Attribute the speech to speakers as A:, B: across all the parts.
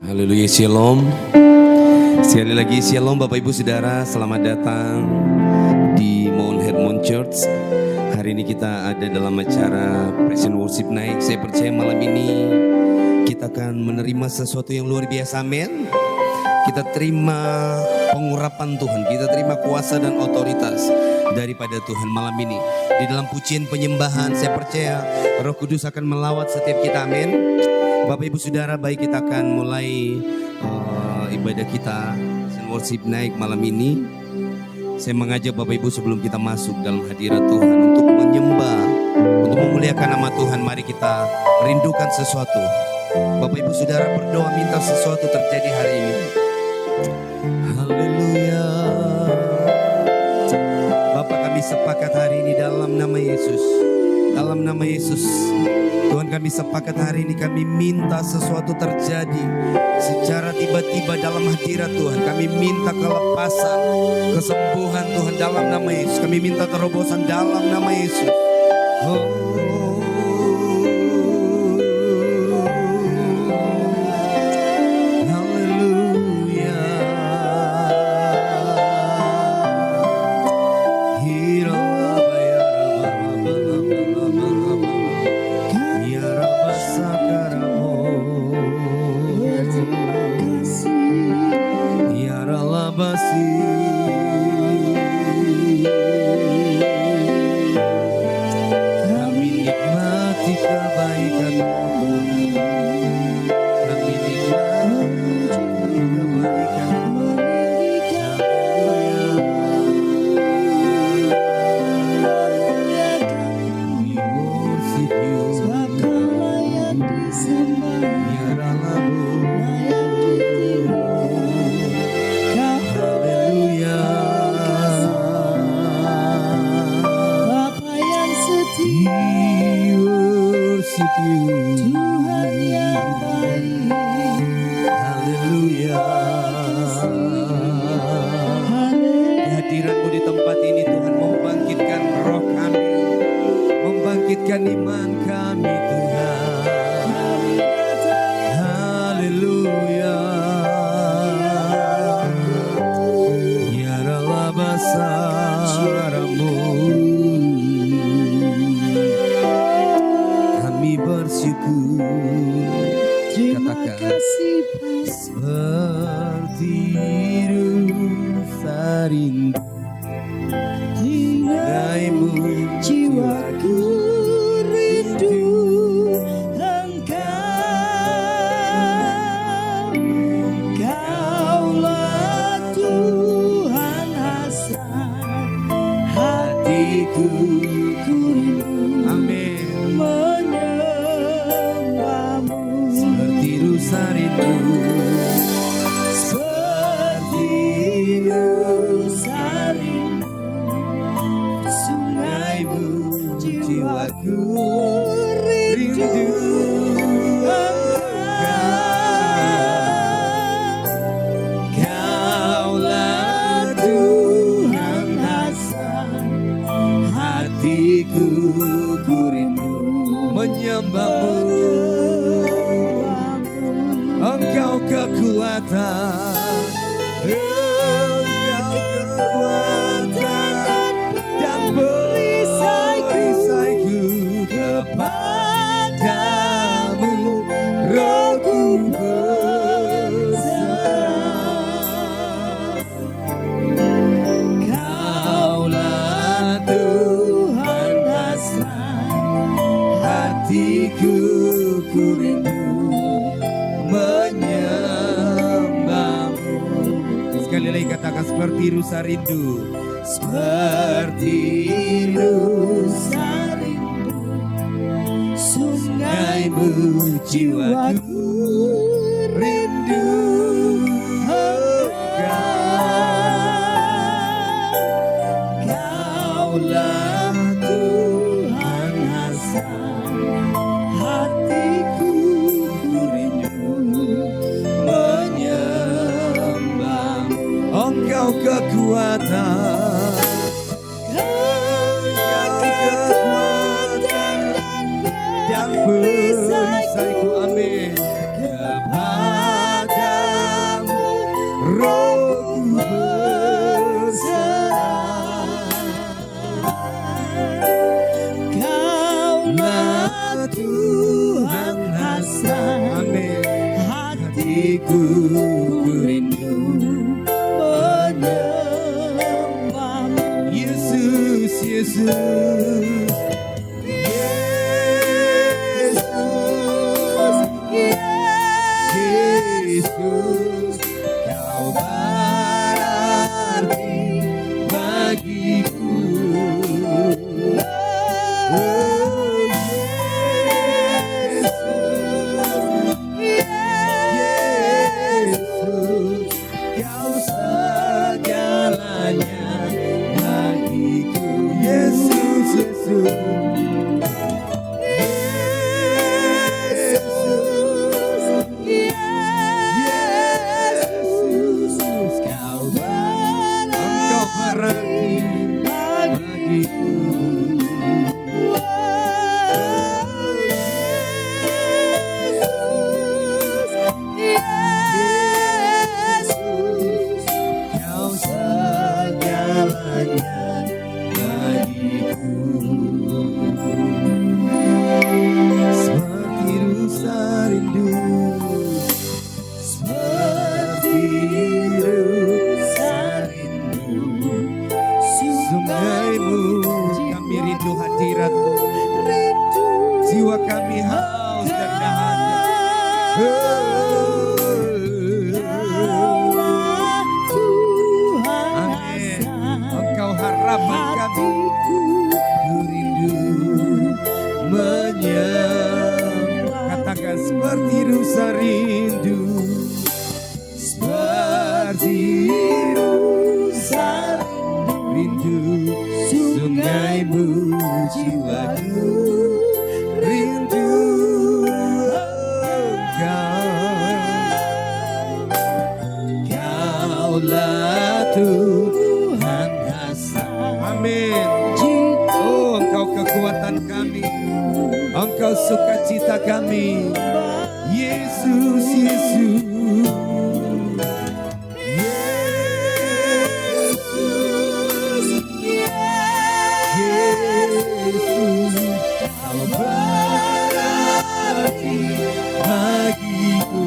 A: Haleluya, Shalom. Sekali lagi Shalom Bapak Ibu Saudara, selamat datang di Mount Hermon Church. Hari ini kita ada dalam acara Praise and Worship Night. Saya percaya malam ini kita akan menerima sesuatu yang luar biasa, amin. Kita terima pengurapan Tuhan, kita terima kuasa dan otoritas daripada Tuhan malam ini. Di dalam pujian penyembahan saya percaya Roh Kudus akan melawat setiap kita, amin. Bapak Ibu Saudara, baik kita akan mulai ibadah kita worship naik malam ini. Saya mengajak Bapak Ibu sebelum kita masuk dalam hadirat Tuhan untuk menyembah, untuk memuliakan nama Tuhan. Mari kita rindukan sesuatu. Bapak Ibu Saudara berdoa minta sesuatu terjadi hari ini. Haleluya. Bapak, kami sepakat hari ini dalam nama Yesus. Dalam nama Yesus, Tuhan, kami sepakat hari ini kami minta sesuatu terjadi secara tiba-tiba dalam hadirat Tuhan. Kami minta kelepasan, kesembuhan Tuhan dalam nama Yesus. Kami minta terobosan dalam nama Yesus.
B: Perisaiku, amin. Kepada
A: bagiku, ku rindu menyembahmu. Yesus, Yesus, Yesus, Kau berarti bagiku. Yesus, Kau segalanya bagiku. Yesus, Yesus. Jiwa kami haus dan dahaga. Amin. Engkau harapan kami. Ku rindu katakan seperti rusa rindu, seperti rusa rindu sungaimu jiwaku. Rindu Kaulah Tuhan hasrat. Amin. Oh, Engkau kekuatan kami, Engkau sukacita kami. Yesus, Yesus, Kau berarti bagiku.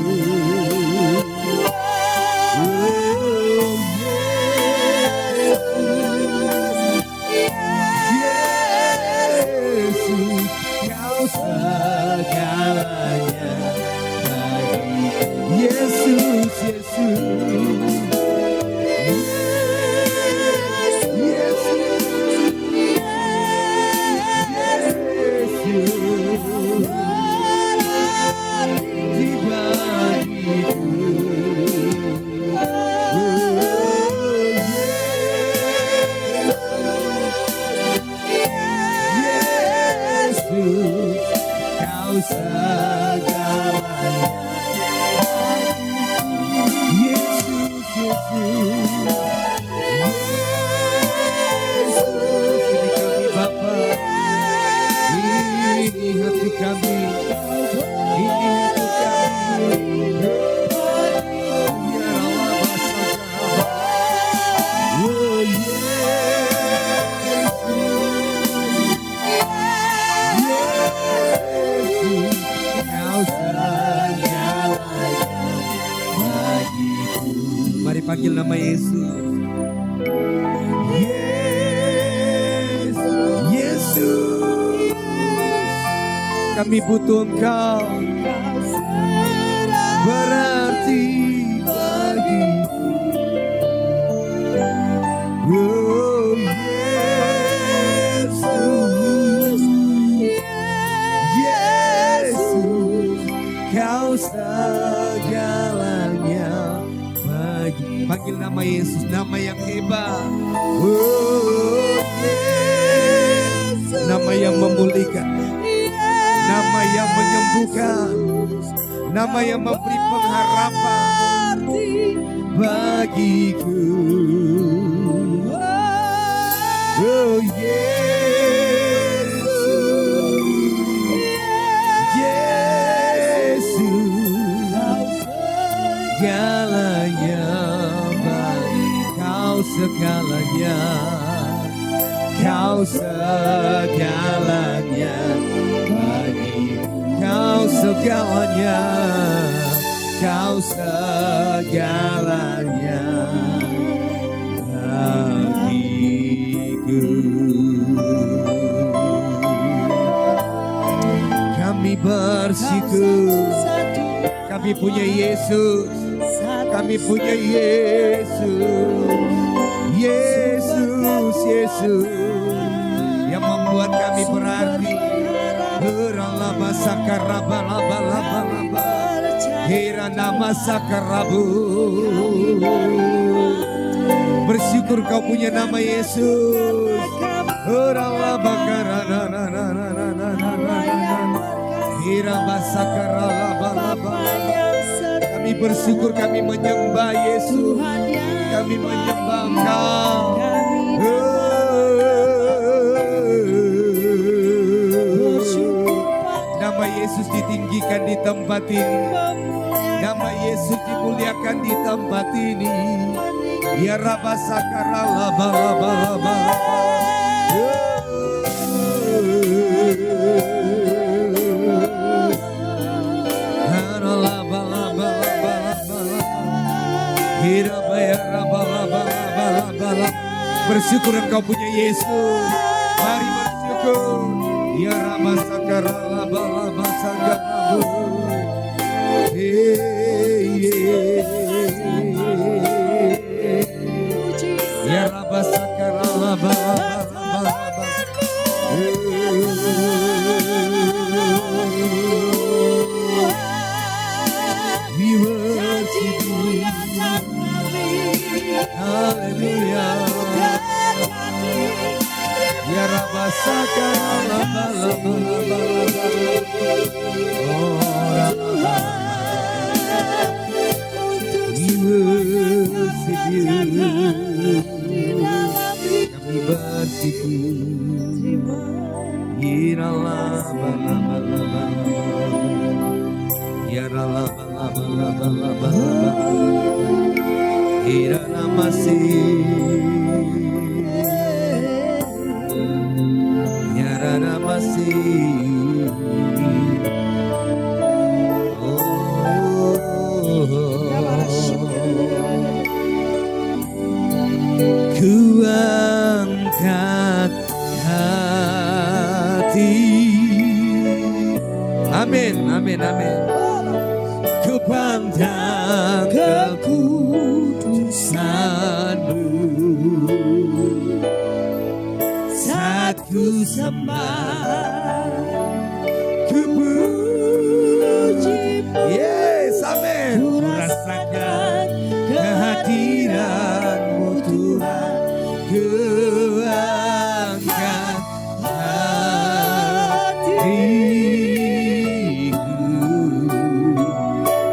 A: Yesus, Kau segalanya bagiku. Yesus, Yesus. Mari panggil nama Yesus. Yesus, Yesus, kami butuh Engkau, berarti bagiku. Oh Yesus, Yesus, Kau segalanya. Panggil nama Yesus, nama yang hebat. Oh, Yesus. Nama yang memulihkan, nama yang menyembuhkan, nama yang memberi pengharapan bagiku. Oh, Yesus, Yesus, segalanya. Segalanya, Kau segalanya bagi Kau segalanya, Kau segalanya bagiku. Kami bersyukur, kami punya Yesus, kami punya Yesus, Yesus, Yesus yang membuat kami berarti. Beralaba sakaraba laba laba laba, hira nama sakarabu. Bersyukur kau punya nama Yesus. Beralaba karana na na na na na na na, hira basakaraba laba. Kami bersyukur, kami menyembah Yesus, kami menyembah Engkau. Nama Yesus ditinggikan di tempat ini, nama Yesus dimuliakan di tempat ini. Ya Rabba Sakara laba laba laba laba. Bersyukur engkau punya Yesus. Mari bersyukur. Ya Rama Sakara laba laba sakarabu. Ya Rama Sakara laba laba laba. We worship you. Hallelujah. Ya Rabba Sakara laba laba laba laba. Oh Rabba, we worship you. Kami bersyukur. Ya laba laba laba laba. Ya laba laba laba laba laba. Ya namasi. Ku angkat hati. Amin, amin, amin. Ku pandang kekudusan-Mu, saat ku sembah, ku puji. Yes, amin. Ku rasakan kehadiran-Mu Tuhan. Ku angkat hatiku,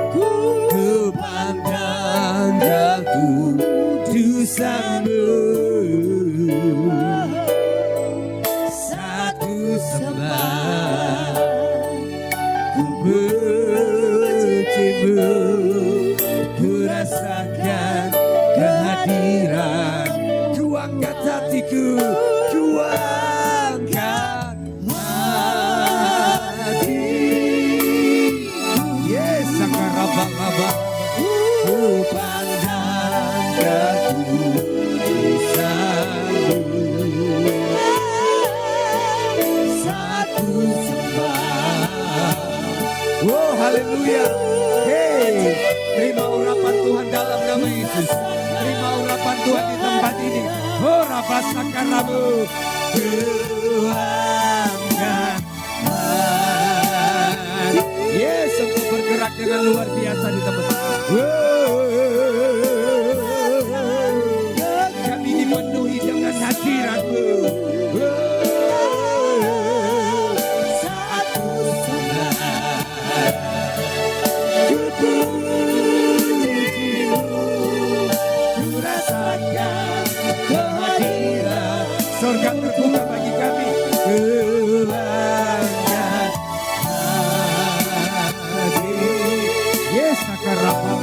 A: ku pandang kekudusan-Mu, saat ku sembah, ku puji-Mu, ku rasakan kehadiran. Ku angkat hatiku, ku angkat hati. Yes, sakaraba-laba. Ku pandang kekudusan-Mu, saat ku sembah. Wow, haleluya. Hey, terima urapan Tuhan dalam nama Yesus. Terima urapan Tuhan di tempat ini. Oh, Rabba Sakarabu. Tuangkan hati. Yes, untuk bergerak dengan luar biasa di tempat ini. Kami dipenuhi dengan hadirat-Mu. Saat ku sembah, ku puji-Mu, ku rasakan kehadiran. Surga terbuka bagi kami. Tuangkan hati. Yes, sakarapa.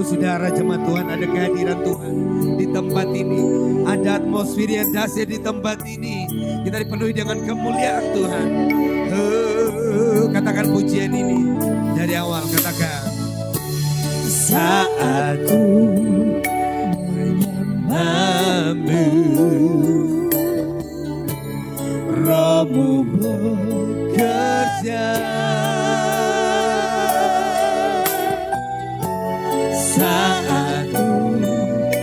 A: Ibu Saudara jemaat Tuhan, ada kehadiran Tuhan di tempat ini. Ada atmosfer yang dahsyat di tempat ini. Kita dipenuhi dengan kemuliaan Tuhan. Katakan pujian ini dari awal, katakan. Saat ku menyembahmu, Rohmu bekerja. Saat ku memujimu,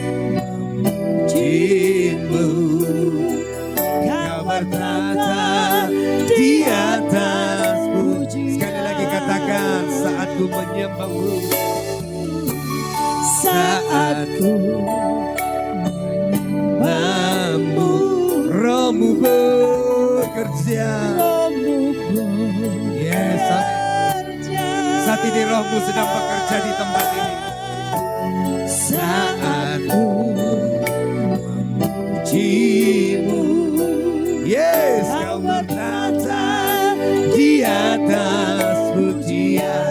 A: Kau bertata di atas pujian. Sekali lagi katakan, saat ku menyembahmu, saat ku menyembahmu, Rohmu bekerja. Yes, saat ini Rohmu sedang bekerja di tempat ini. Saat ku memujimu, yes, Kau bertata di atas pujian.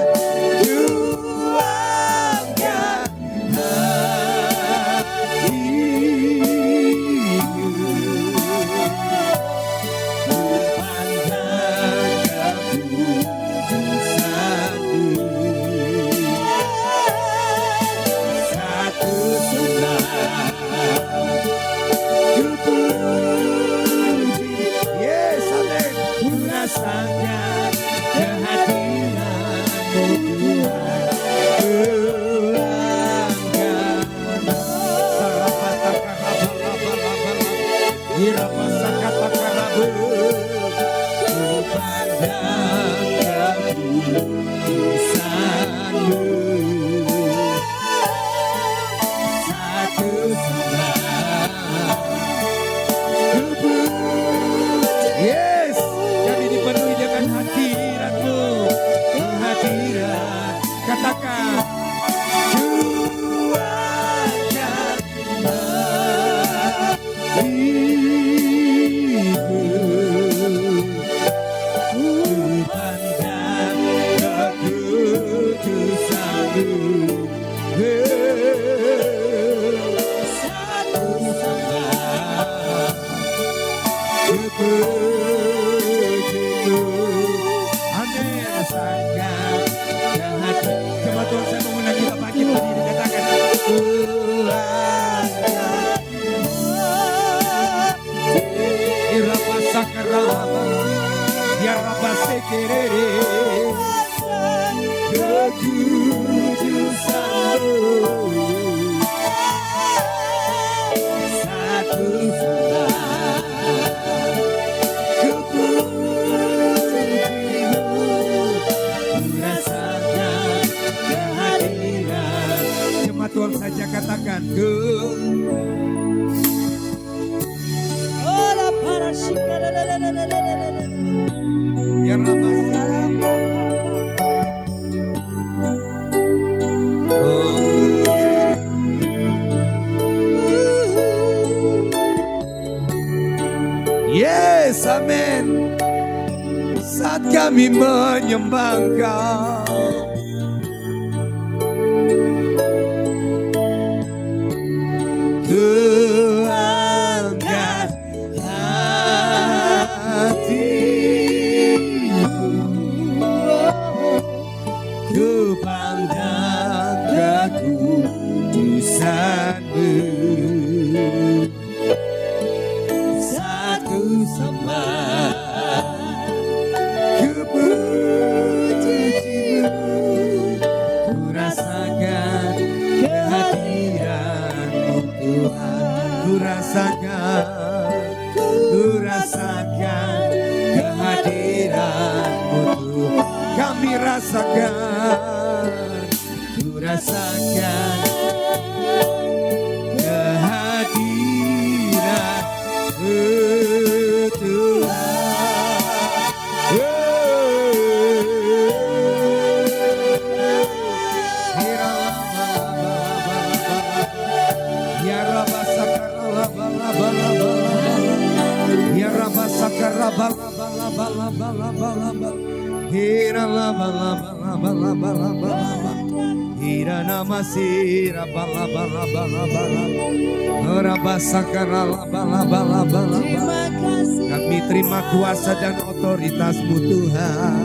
A: Yes, amin. Saat kami menyembah Engkau, Tuangkan hatimu, ku pandang kekudusan-Mu. Saat ku sembah, ku puji-Mu, ku rasakan kehadiran-Mu Tuhan. Ku rasakan kehadiran-Mu Tuhan. Kami rasakan, ku rasakan kehadiran-Mu Tuhan. Hira laba laba laba laba laba laba. Hira namasi raba laba laba laba laba. Raba sakara laba laba laba laba. Kami terima kuasa dan otoritas-Mu Tuhan.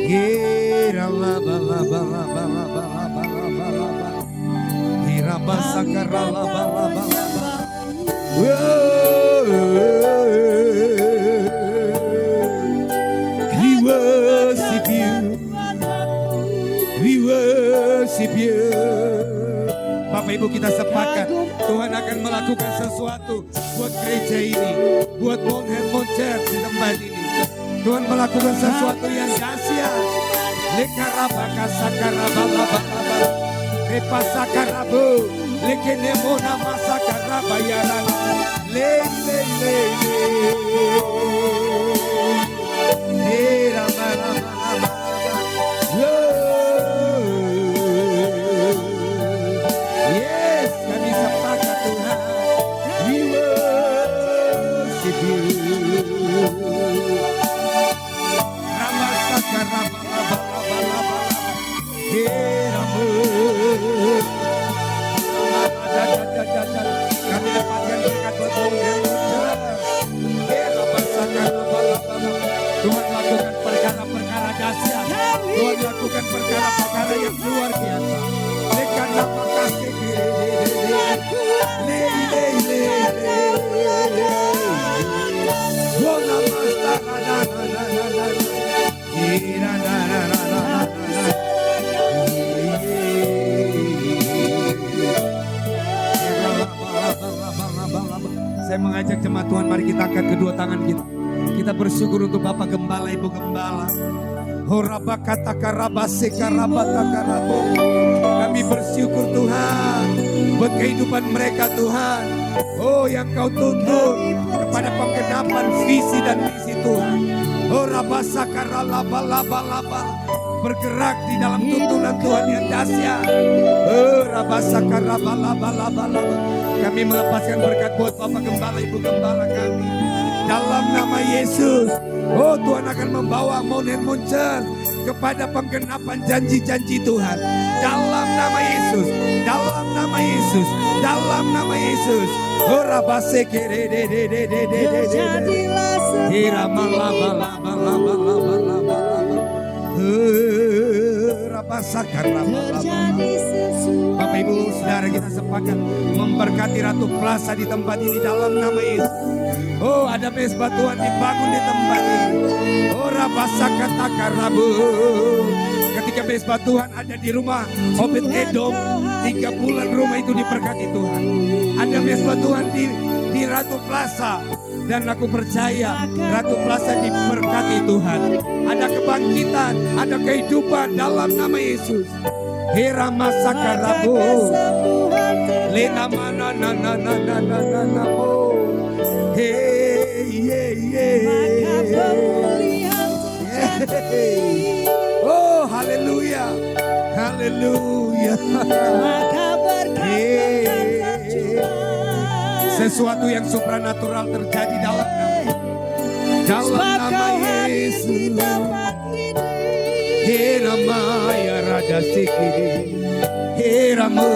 A: Hira laba laba laba laba laba laba laba. Hira basakara laba laba laba. We worship you. We worship you. Bapak Ibu, kita sepakat Tuhan akan melakukan sesuatu buat gereja ini, buat Mount Hermon Church di tempat ini. Tuhan melakukan sesuatu yang dahsyat. Lekarabaka sakaraba repasakarabu lekenemona masakaraba yaran le yes, kami sepakat Tuhan. We worship you. Kami dapatkan berkat buat Tuhan lakukan perkara-perkara dahsyat. Tuhan lakukan perkara-perkara yang luar biasa. Lekan nama kasih Saya mengajak jemaat Tuhan, mari kita angkat kedua tangan kita. Kita bersyukur untuk Bapak Gembala, Ibu Gembala. Kami bersyukur Tuhan buat kehidupan mereka Tuhan. Oh, yang Kau tuntun kepada penggenapan visi dan misi Tuhan. Oh, bergerak di dalam tuntunan Tuhan yang dahsyat. Oh, kami melepaskan berkat buat Bapak Gembala, Ibu Gembala kami. Dalam nama Yesus, oh Tuhan akan membawa Mount Hermon Church kepada penggenapan janji-janji Tuhan. Dalam nama Yesus, dalam nama Yesus, dalam nama Yesus. Oh rabase kere de de de de de de de. Hirama laba laba laba laba laba laba. Rabasakar laba laba. Bapak Ibu Saudara, kita sepakat memberkati Ratu Plaza di tempat ini dalam nama Yesus. Oh, ada mesbah Tuhan dibangun di tempat ini. Oh, rabasakatarabu. Ketika mesbah Tuhan ada di rumah Obed Edom, 3 bulan rumah itu diberkati Tuhan. Ada mesbah Tuhan di Ratu Plaza. Dan aku percaya Ratu Plaza diberkati Tuhan. Ada kebangkitan, ada kehidupan dalam nama Yesus. Hera masakarabu. Lena mana na na na na na na na oh. Hey yeah yeah. Oh haleluya. Haleluya. Sesuatu yang supranatural terjadi dalam nama Yesus. Hiramaya Raja Sikiri Hiramu.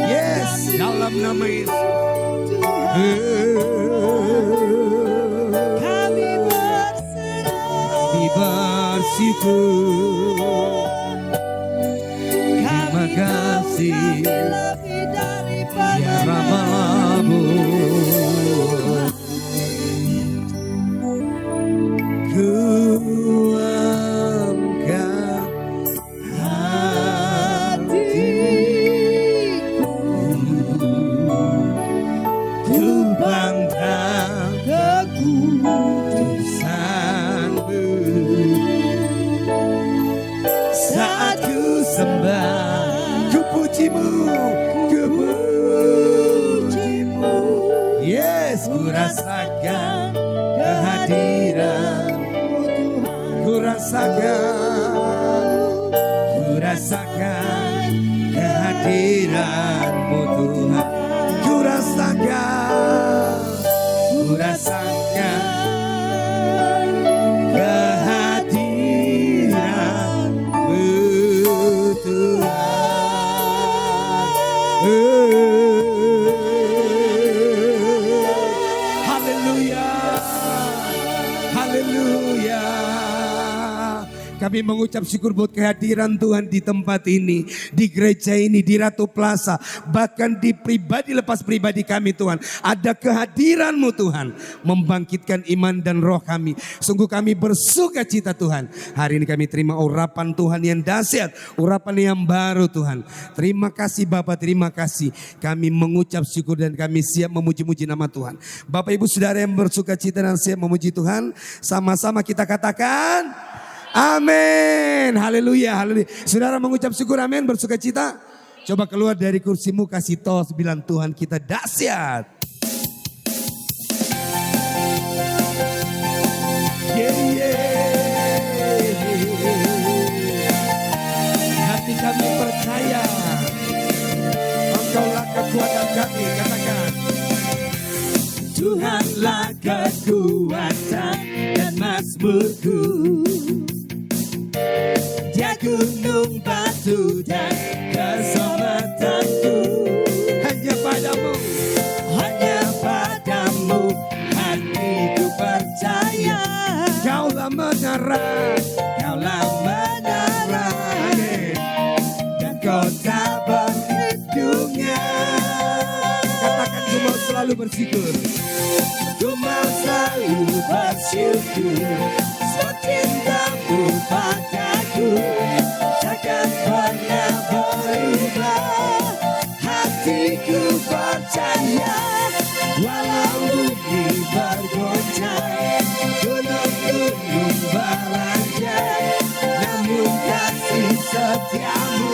A: Yes, dalam nama Yesus. Kami bersyukur. Terima kasih ya Ramamu. Kurasakan kehadiran-Mu Tuhan. Kurasakan kehadiran-Mu Tuhan. Kurasakan
B: Kami mengucap syukur buat kehadiran Tuhan di tempat ini, di gereja ini, di Ratu Plaza, bahkan di pribadi lepas pribadi kami Tuhan. Ada kehadiran-Mu Tuhan, membangkitkan iman dan roh kami. Sungguh kami bersuka cita Tuhan. Hari ini kami terima urapan Tuhan yang dahsyat, urapan yang baru Tuhan. Terima kasih Bapak, terima kasih. Kami mengucap syukur dan kami siap memuji-muji nama Tuhan. Bapak Ibu Saudara yang bersuka cita dan siap memuji Tuhan, sama-sama kita katakan amin. Haleluya, haleluya. Saudara mengucap syukur amin, bersuka cita. Coba keluar dari kursimu, kasih tos, bilang Tuhan kita dahsyat. Hati kami percaya, Engkaulah kekuatan kami. Katakan,
C: Tuhanlah kekuatan dan mazmurku. Dia gunung batu dan keselamatanku.
B: hanya padamu,
C: Hanya padamu hatiku percaya.
B: Kaulah menara,
C: Kaulah menara
B: amin.
C: dan kota perlindungan.
B: Katakan ku mau selalu bersyukur.
C: Ku mau selalu bersyukur, sebab cintamu padaku takkan pernah berubah. Hatiku percaya, walau bumi bergoncang, gunung-gunung beranjak, namun kasih setiamu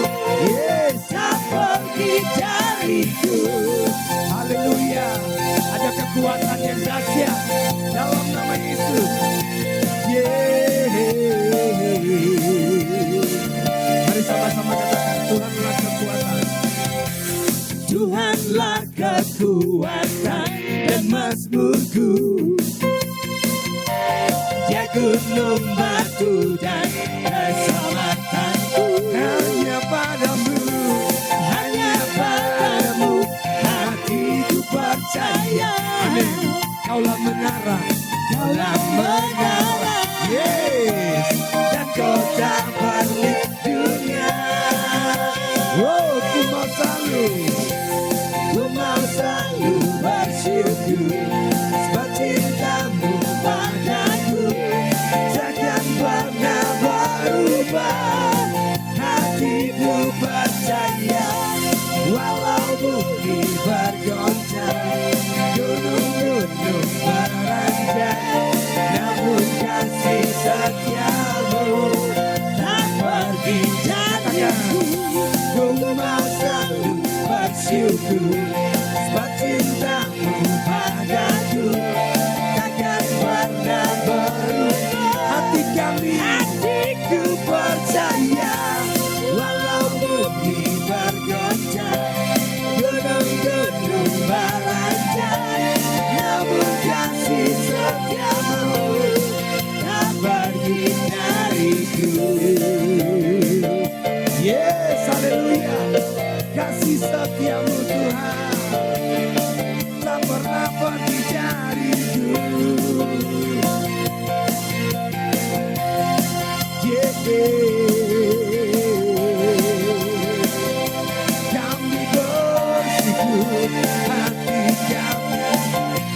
C: tak pergi dariku.
B: Haleluya. Ada kekuatan yang dahsyat dalam nama Yesus. Mari sama-sama katakan, Tuhanlah kekuatan.
C: Tuhanlah kekuatan dan mazmurku. Dia gunung batu dan keselamatanku.
B: Hanya padamu,
C: Hanya padamu hatiku percaya.
B: amin. Kaulah menara,
C: Kaulah menara
B: yes.
C: dan kota perlindungan.
B: Oh, ku mau selalu,
C: Ku mau selalu bersyukur, sebab cintamu padaku takkan pernah berubah. Hatiku percaya, walau bumi bergoncang, gunung-gunung beranjak, namun kasih setiamu tak pergi dariku. Ku mau selalu bersyukur, sebab cintamu padaku takkan pernah berubah. Hatiku percaya, walau bumi bergoncang, gunung-gunung beranjak, namun kasih setiamu tak pergi dariku.
B: yes, haleluya. Kasih setiamu Tuhan tak pernah pergi dariku. Kami bersyukur, hati kami.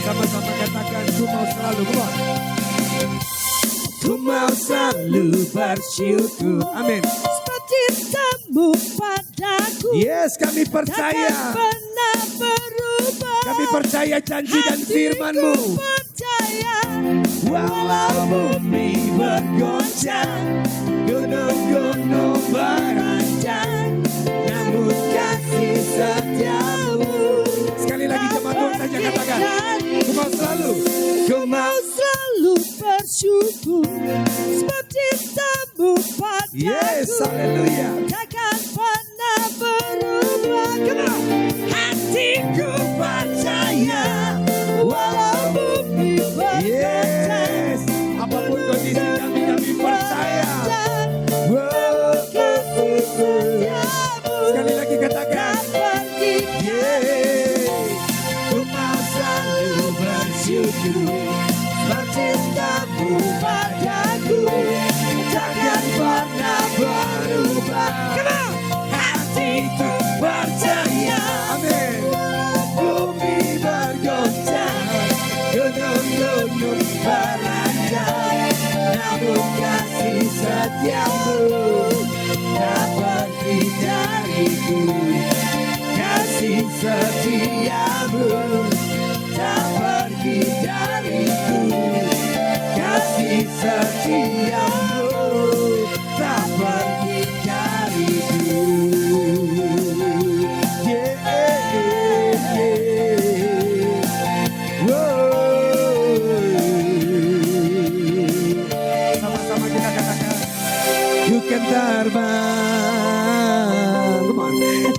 B: Sama-sama katakan, ku mau selalu keluar.
C: Ku mau selalu bersyukur,
B: Amin.
C: sebab cintamu padaku
B: Yes, kami
C: takkan
B: percaya.
C: pernah berubah.
B: Kami percaya janji dan firman-Mu.
C: Hatiku percaya, walau bumi bergoncang, gunung-gunung beranjak, namun kasih setiamu
B: Sekali lagi jemaat Tuhan saja katakan, ku mau selalu.
C: Ku mau selalu bersyukur, sebab cintamu padaku
B: Yes, haleluya.
C: takkan pernah berubah. Come on. Hatiku percaya, walau bumi bergoncang,
B: Yes, apapun kondisi kami percaya. Wow.
C: kasih setiamu
B: Sekali lagi katakan,
C: tak pergi.
B: yes.
C: Ku mau selalu bersyukur, sebab cintamu padaku takkan pernah setiamu tak pergi dariku, kasih setiamu tak pergi dariku, kasih setiamu tak pergi dariku.
B: Sama-sama kita katakan, you can terbang, come on,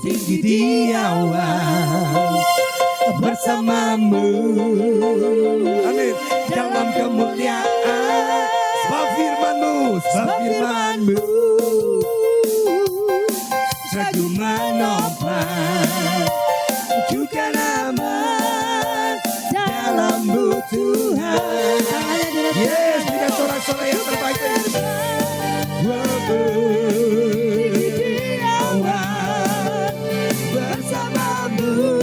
B: tinggi di awan bersamamu, amin, dalam kemuliaan, sebab firman-Mu, Ragu menopang, ku kan aman dalam-Mu Tuhan. Yes, berikan sorak-sorak yang terbaik. Awan bersamamu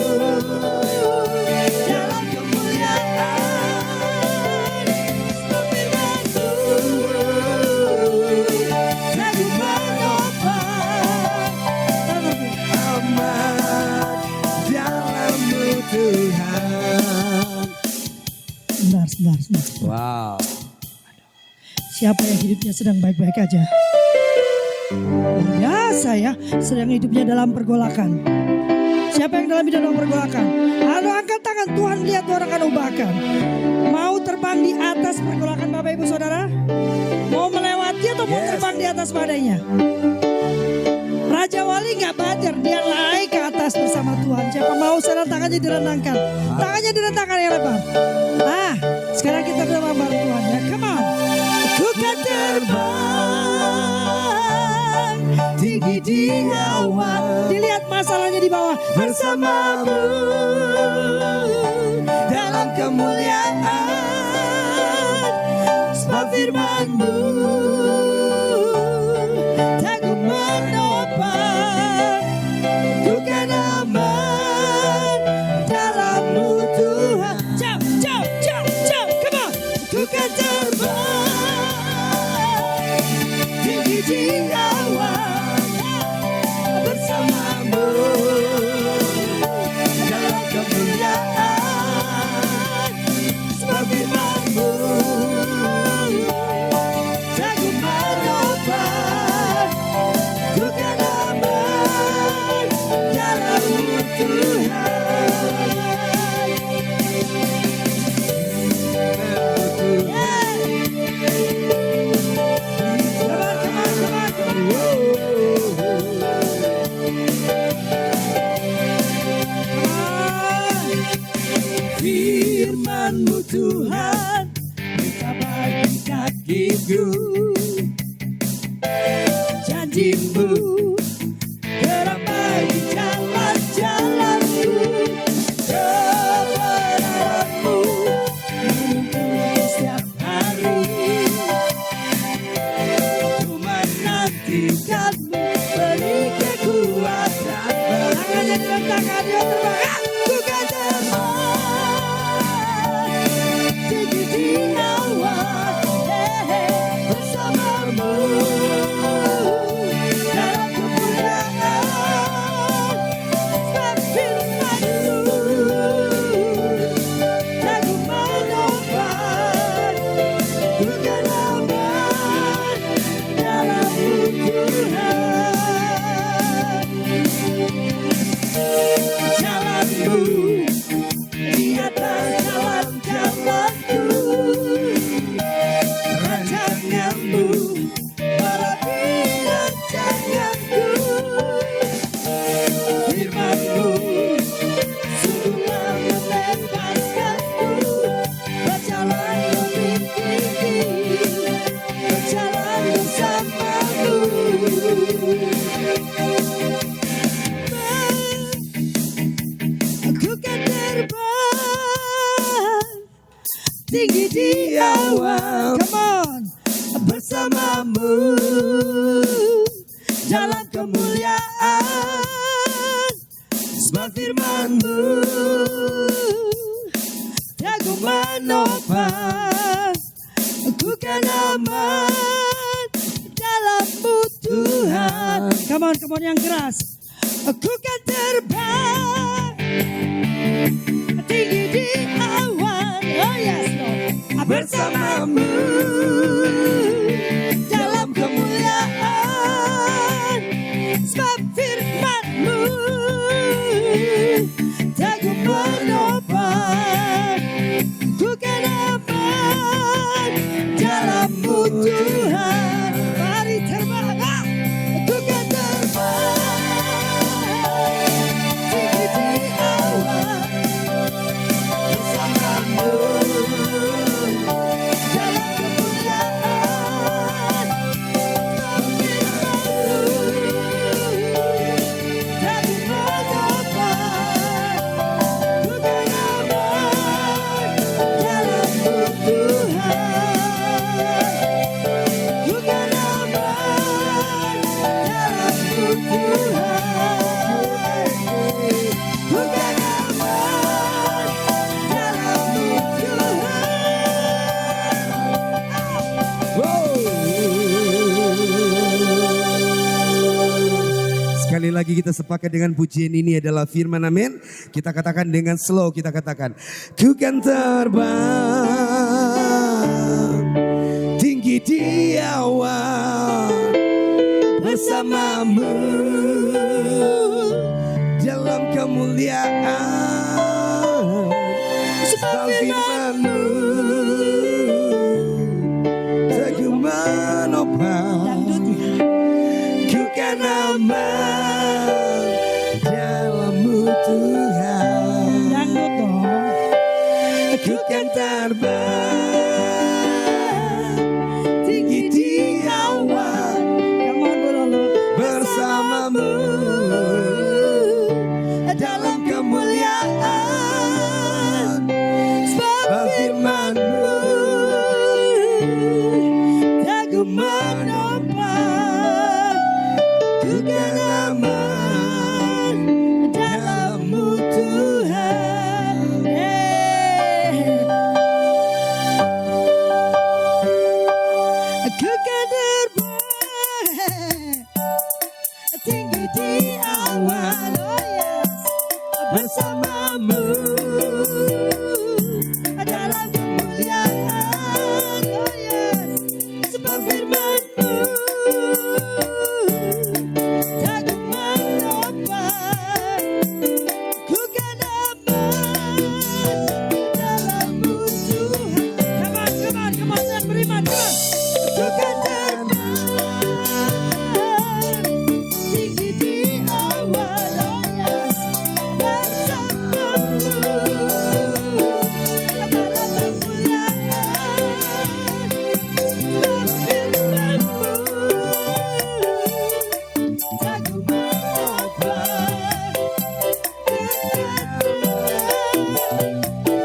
B: dalam kemuliaan, firman-Mu, Ragu menopang, aman dalam-Mu Tuhan.
C: Sebentar.
B: Wow.
C: Siapa yang hidupnya sedang baik-baik aja? Biasa ya, sedang hidupnya dalam pergolakan. Siapa yang dalam hidup dalam pergolakan? Lalu angkat tangan, Tuhan lihat Tuhan akan ubahkan. Mau terbang di atas pergolakan Bapak Ibu Saudara? Mau melewati atau mau terbang di atas badainya? Raja Wali gak belajar, dia naik ke atas bersama Tuhan. Siapa mau sekarang tangannya direndangkan? Tangannya direndangkan yang lebar. Sekarang kita dalam bareng Tuhan ya, come on. Ku kan terbang tinggi di awan. Dilihat masalahnya di bawah. Bersamamu dalam kemuliaan, sebab firman-Mu Teguh menopang, ku kan aman dalam-Mu Tuhan. Jump, come on. Ku kan terbang tinggi di awan bersamamu dalam kemuliaan, sebab firman-Mu Teguh menopang, ku kan aman dalam-Mu Tuhan. Firman-Mu Tuhan bisa bagi kakiku, janji-Mu terang bagi jalan-jalanku, kebenaran-Mu menuntun setiap hari. Ku menantikan-Mu, beri kekuatan. Tangannya direntangkan, dia terbang. Ku kan terbang tinggi di awan, bersamamu dalam kemuliaan, sebab firman-Mu Teguh menopang, ku kan aman dalam-Mu Tuhan. Jalan-Mu di atas jalan-jalanku, rancangan-Mu melebihi rancanganku, firman-Mu sungguh membebaskanku, berjalan lebih tinggi, berjalan bersama-Mu. Aku kan terbang tinggi di awan, come on, bersamamu dalam kemuliaan, sebab firman-Mu Teguh menopang, ku kan aman Tuhan. Come on yang keras. Aku kan terbang tinggi di awan. Oh yes Lord. Bersamamu dalam kemuliaan. Sebab firman-Mu teguh menopang. Ku kan aman dalam-Mu Tuhan. Mari terbang. Ku kan terbang tinggi di awan. Bersamamu dalam kemuliaan.
B: Sekali lagi kita sepakat dengan pujian ini adalah firman, amin. Kita katakan dengan slow, kita katakan, ku kan terbang tinggi di awan bersamamu dalam kemuliaan. Sebab firman-Mu teguh menopang. Ku kan aman dalam-Mu Tuhan. Ku kan terbang tinggi di awan bersamamu dalam kemuliaan. Sebab firman-Mu teguh menopang. Ku kan aman dalam-Mu Tuhan. Ku kan terbang tinggi di awan. Oh yes. Bersamamu dalam kemuliaan. Oh yes. Sebab firman-Mu teguh menopang. Ku kan aman dalam-Mu Tuhan. Come on, dan beriman, come on. Ku kan terbang tinggi di awan. Oh yes. Bersamamu dalam kemuliaan. Sebab firman-Mu teguh menopang.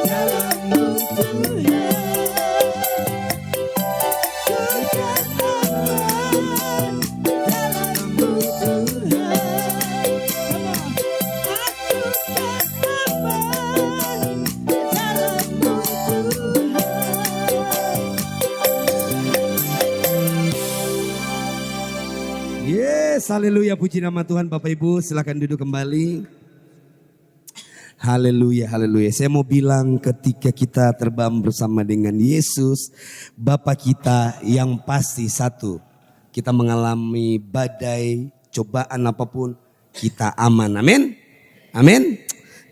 B: Dalam-Mu Tuhan. Ku kan aman dalam-Mu Tuhan. Come on. Aku kan aman dalam-Mu Tuhan. Yes, haleluya, puji nama Tuhan. Bapak Ibu silakan duduk kembali. Haleluya, haleluya. Saya mau bilang ketika kita terbang bersama dengan Yesus, Bapa kita yang pasti satu, kita mengalami badai, cobaan apapun, kita aman. Amin. Amin.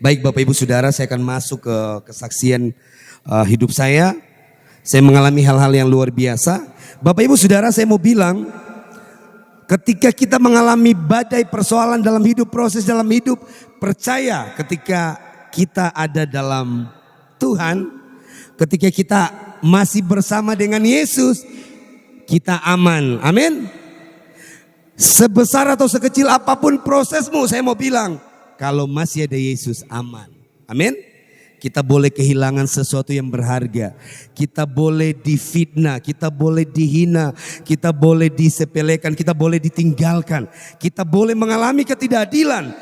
B: Baik Bapak Ibu Saudara, saya akan masuk ke kesaksian hidup saya. Saya mengalami hal-hal yang luar biasa. Bapak Ibu Saudara, saya mau bilang, ketika kita mengalami badai persoalan dalam hidup, proses dalam hidup, percaya ketika kita ada dalam Tuhan, ketika kita masih bersama dengan Yesus, kita aman. Amin. Sebesar atau sekecil apapun prosesmu, saya mau bilang, kalau masih ada Yesus aman. Amin. Kita boleh kehilangan sesuatu yang berharga. Kita boleh difitnah, kita boleh dihina, kita boleh disepelekan, kita boleh ditinggalkan. Kita boleh mengalami ketidakadilan.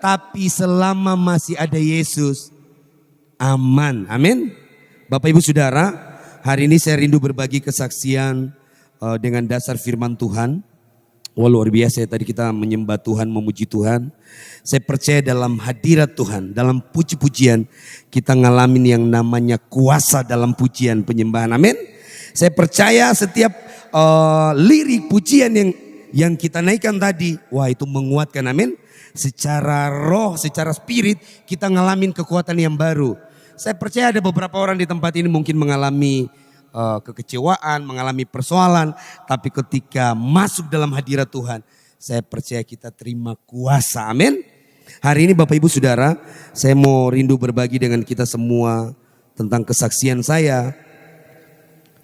B: Tapi selama masih ada Yesus, aman. Amin. Bapak Ibu Saudara, hari ini saya rindu berbagi kesaksian dengan dasar firman Tuhan.
A: Wah, luar biasa ya, tadi kita menyembah Tuhan, memuji Tuhan. Saya percaya dalam hadirat Tuhan, dalam puji-pujian kita ngalamin yang namanya kuasa dalam pujian penyembahan. Amin. Saya percaya setiap lirik pujian yang kita naikkan tadi, wah itu menguatkan. Amin. Secara roh, secara spirit kita ngalamin kekuatan yang baru. Saya percaya ada beberapa orang di tempat ini mungkin mengalami kekecewaan, mengalami persoalan. Tapi ketika masuk dalam hadirat Tuhan, saya percaya kita terima kuasa. Amin. Hari ini Bapak Ibu Saudara, saya mau rindu berbagi dengan kita semua tentang kesaksian saya.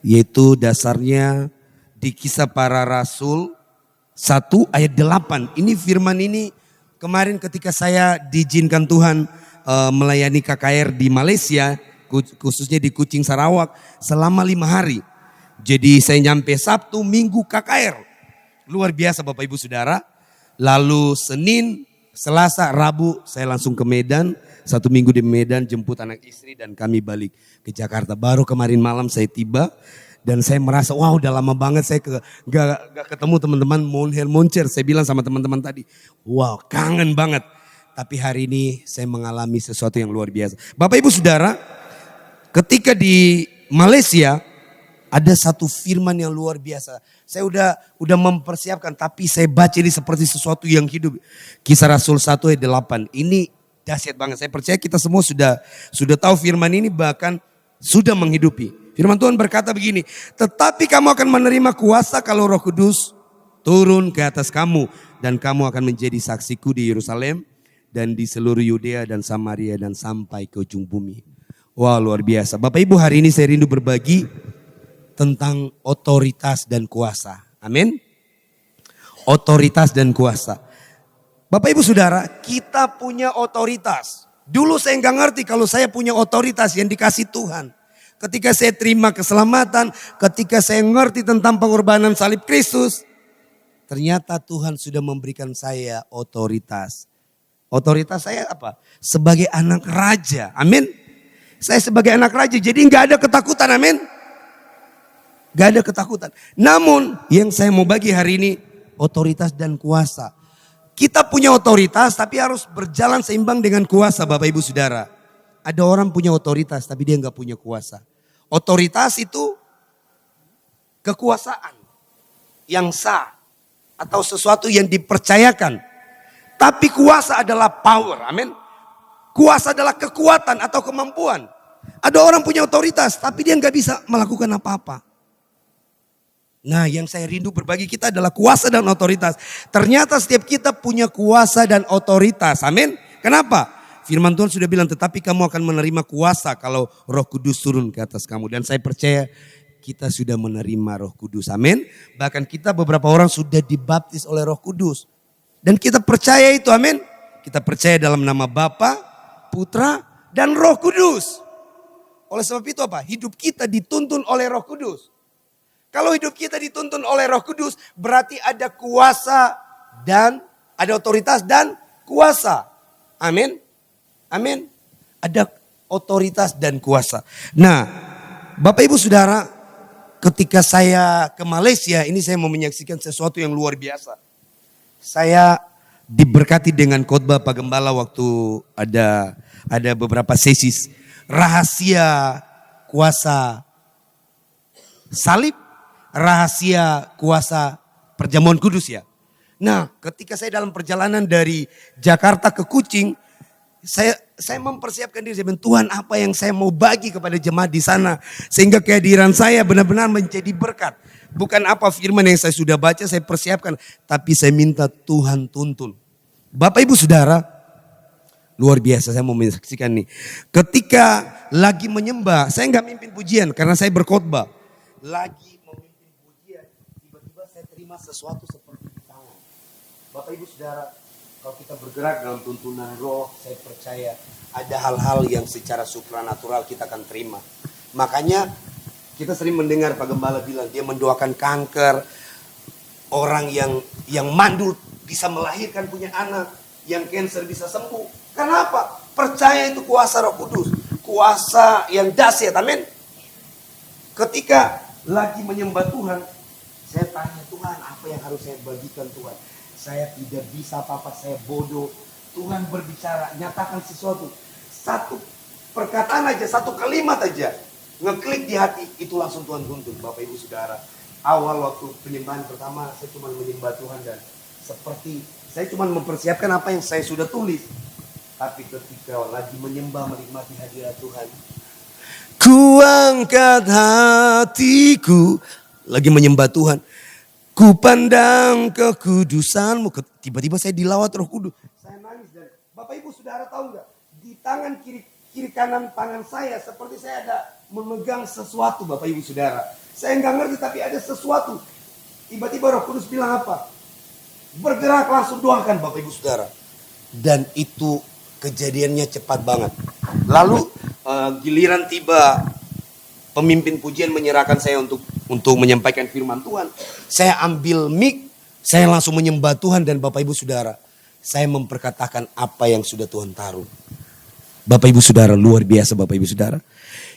A: Yaitu dasarnya di Kisah Para Rasul 1 ayat 8. Ini firman ini kemarin ketika saya diizinkan Tuhan melayani KKR di Malaysia, khususnya di Kuching Sarawak selama 5 hari. Jadi saya nyampe Sabtu, Minggu KKR. Luar biasa Bapak Ibu Saudara. Lalu Senin, Selasa, Rabu saya langsung ke Medan. 1 minggu di Medan jemput anak istri dan kami balik ke Jakarta. Baru kemarin malam saya tiba dan saya merasa wow udah lama banget saya gak ketemu teman-teman Mount Hermon Church. Saya bilang sama teman-teman tadi, wow kangen banget. Tapi hari ini saya mengalami sesuatu yang luar biasa. Bapak Ibu Saudara, ketika di Malaysia ada satu firman yang luar biasa. Saya udah mempersiapkan tapi saya baca ini seperti sesuatu yang hidup. Kisah Rasul 1 ayat 8. Ini dahsyat banget. Saya percaya kita semua sudah tahu firman ini bahkan sudah menghidupi. Firman Tuhan berkata begini, tetapi kamu akan menerima kuasa kalau Roh Kudus turun ke atas kamu dan kamu akan menjadi saksiku di Yerusalem dan di seluruh Yudea dan Samaria dan sampai ke ujung bumi. Wah luar biasa. Bapak Ibu, hari ini saya rindu berbagi tentang otoritas dan kuasa. Amin. Otoritas dan kuasa. Bapak Ibu Saudara, kita punya otoritas. Dulu saya nggak ngerti kalau saya punya otoritas yang dikasih Tuhan. Ketika saya terima keselamatan, ketika saya ngerti tentang pengorbanan salib Kristus, ternyata Tuhan sudah memberikan saya otoritas. Otoritas saya apa? Sebagai anak raja. Amin. Saya sebagai anak raja, jadi nggak ada ketakutan. Amin. Gak ada ketakutan. Namun yang saya mau bagi hari ini otoritas dan kuasa. Kita punya otoritas tapi harus berjalan seimbang dengan kuasa Bapak Ibu Saudara. Ada orang punya otoritas tapi dia gak punya kuasa. Otoritas itu kekuasaan yang sah atau sesuatu yang dipercayakan. Tapi kuasa adalah power. Amin. Kuasa adalah kekuatan atau kemampuan. Ada orang punya otoritas tapi dia gak bisa melakukan apa-apa. Nah yang saya rindu berbagi kita adalah kuasa dan otoritas. Ternyata setiap kita punya kuasa dan otoritas. Amin. Kenapa? Firman Tuhan sudah bilang tetapi kamu akan menerima kuasa kalau Roh Kudus turun ke atas kamu. Dan saya percaya kita sudah menerima Roh Kudus. Amin. Bahkan kita beberapa orang sudah dibaptis oleh Roh Kudus. Dan kita percaya itu. Amin. Kita percaya dalam nama Bapa, Putra dan Roh Kudus. Oleh sebab itu apa? Hidup kita dituntun oleh Roh Kudus. Kalau hidup kita dituntun oleh Roh Kudus, berarti ada kuasa dan ada otoritas dan kuasa. Amin. Amin. Ada otoritas dan kuasa. Nah, Bapak Ibu Saudara, ketika saya ke Malaysia, ini saya mau menyaksikan sesuatu yang luar biasa. Saya diberkati dengan khotbah Pak Gembala waktu ada beberapa sesi rahasia kuasa salib. Rahasia kuasa perjamuan kudus ya. Nah ketika saya dalam perjalanan dari Jakarta ke Kuching. Saya mempersiapkan diri. Saya bilang Tuhan apa yang saya mau bagi kepada jemaat di sana. Sehingga kehadiran saya benar-benar menjadi berkat. Bukan apa firman yang saya sudah baca saya persiapkan. Tapi saya minta Tuhan tuntun. Bapak Ibu Saudara. Luar biasa saya mau menyaksikan nih. Ketika lagi menyembah. Saya nggak mimpin pujian karena saya berkhotbah. Lagi tiba-tiba saya terima sesuatu seperti di tangan. Bapak Ibu Saudara, kalau kita bergerak dalam tuntunan roh, saya percaya ada hal-hal yang secara supranatural kita akan terima. Makanya kita sering mendengar Pak Gembala bilang dia mendoakan kanker, orang yang mandul bisa melahirkan punya anak, yang cancer bisa sembuh. Kenapa? Percaya itu kuasa Roh Kudus, kuasa yang dahsyat. Amin. Ketika lagi menyembah Tuhan,
B: Saya tanya Tuhan, apa yang harus saya bagikan Tuhan? Saya tidak bisa apa-apa, saya bodoh. Tuhan berbicara, nyatakan sesuatu. Satu perkataan aja, satu kalimat aja. Ngeklik di hati, itu langsung Tuhan tuntun. Bapak Ibu Saudara, awal waktu penyembahan pertama, saya cuma menyembah Tuhan. Dan seperti, saya cuma mempersiapkan apa yang saya sudah tulis. Tapi ketika lagi menyembah, menikmati hadirat Tuhan, ku angkat hatiku, lagi menyembah Tuhan, ku pandang kekudusanmu. Tiba-tiba saya dilawat Roh Kudus. Saya nangis. Dan Bapak Ibu Saudara tahu nggak? Di tangan kiri kanan tangan saya seperti saya ada memegang sesuatu, Bapak Ibu Saudara. Saya nggak ngerti tapi ada sesuatu. Tiba-tiba Roh Kudus bilang apa? Bergerak, langsung doakan Bapak Ibu Saudara. Dan itu kejadiannya cepat banget. Lalu giliran tiba, pemimpin pujian menyerahkan saya untuk menyampaikan firman Tuhan. Saya ambil mic, saya langsung menyembah Tuhan. Dan Bapak Ibu Saudara, saya memperkatakan apa yang sudah Tuhan taruh. Bapak Ibu Saudara, luar biasa Bapak Ibu Saudara.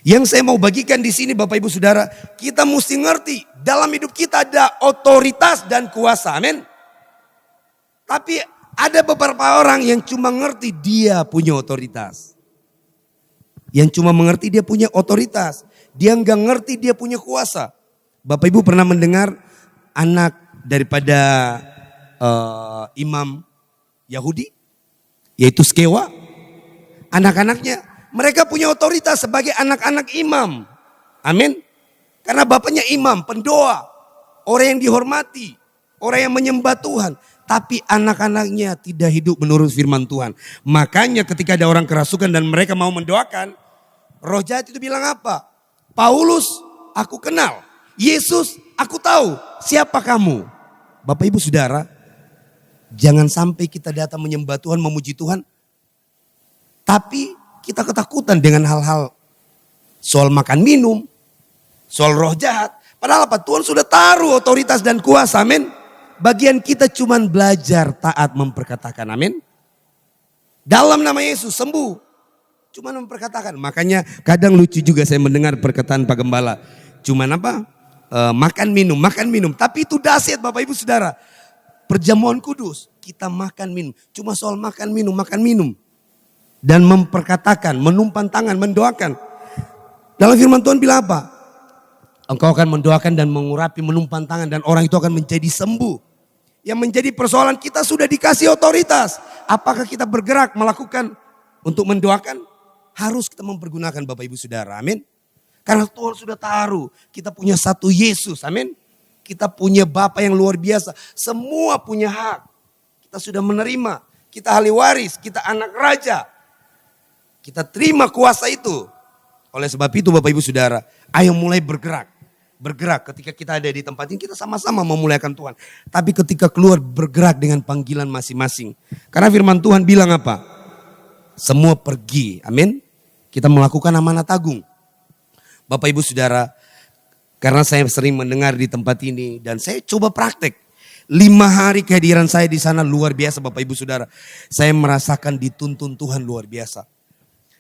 B: Yang saya mau bagikan di sini Bapak Ibu Saudara, kita mesti ngerti dalam hidup kita ada otoritas dan kuasa. Amin. Tapi ada beberapa orang yang cuma ngerti dia punya otoritas. Yang cuma mengerti dia punya otoritas. Dia nggak ngerti dia punya kuasa. Bapak Ibu pernah mendengar anak daripada imam Yahudi, yaitu Skewa. Anak-anaknya, mereka punya otoritas sebagai anak-anak imam. Amin. Karena bapaknya imam, pendoa, orang yang dihormati, orang yang menyembah Tuhan. Tapi anak-anaknya tidak hidup menurut firman Tuhan. Makanya ketika ada orang kerasukan dan mereka mau mendoakan, roh jahat itu bilang apa? Paulus, aku kenal. Yesus, aku tahu. Siapa kamu? Bapak Ibu Saudara, jangan sampai kita datang menyembah Tuhan, memuji Tuhan. Tapi kita ketakutan dengan hal-hal soal makan minum, soal roh jahat. Padahal apa? Tuhan sudah taruh otoritas dan kuasa, amin. Bagian kita cuman belajar taat memperkatakan, amin. Dalam nama Yesus sembuh. Cuman memperkatakan. Makanya kadang lucu juga saya mendengar perkataan Pak Gembala. Cuman apa? Makan minum. Tapi itu dahsyat Bapak Ibu Saudara. Perjamuan kudus. Kita makan minum. Cuma soal makan minum. Dan memperkatakan, menumpan tangan, mendoakan. Dalam firman Tuhan bilang apa? Engkau akan mendoakan dan mengurapi, menumpan tangan, dan orang itu akan menjadi sembuh. Yang menjadi persoalan, kita sudah dikasih otoritas. Apakah kita bergerak melakukan untuk mendoakan? Harus kita mempergunakan Bapak Ibu Saudara, amin. Karena Tuhan sudah taruh, kita punya satu Yesus, amin. Kita punya Bapa yang luar biasa, semua punya hak. Kita sudah menerima, kita ahli waris, kita anak raja. Kita terima kuasa itu. Oleh sebab itu Bapak Ibu Saudara, ayo mulai bergerak. Bergerak ketika kita ada di tempat ini, kita sama-sama memuliakan Tuhan. Tapi ketika keluar, bergerak dengan panggilan masing-masing. Karena firman Tuhan bilang apa? Semua pergi, amin. Kita melakukan amanat agung. Bapak Ibu Saudara, karena saya sering mendengar di tempat ini dan saya coba praktek. 5 hari kehadiran saya di sana luar biasa Bapak Ibu Saudara. Saya merasakan dituntun Tuhan luar biasa.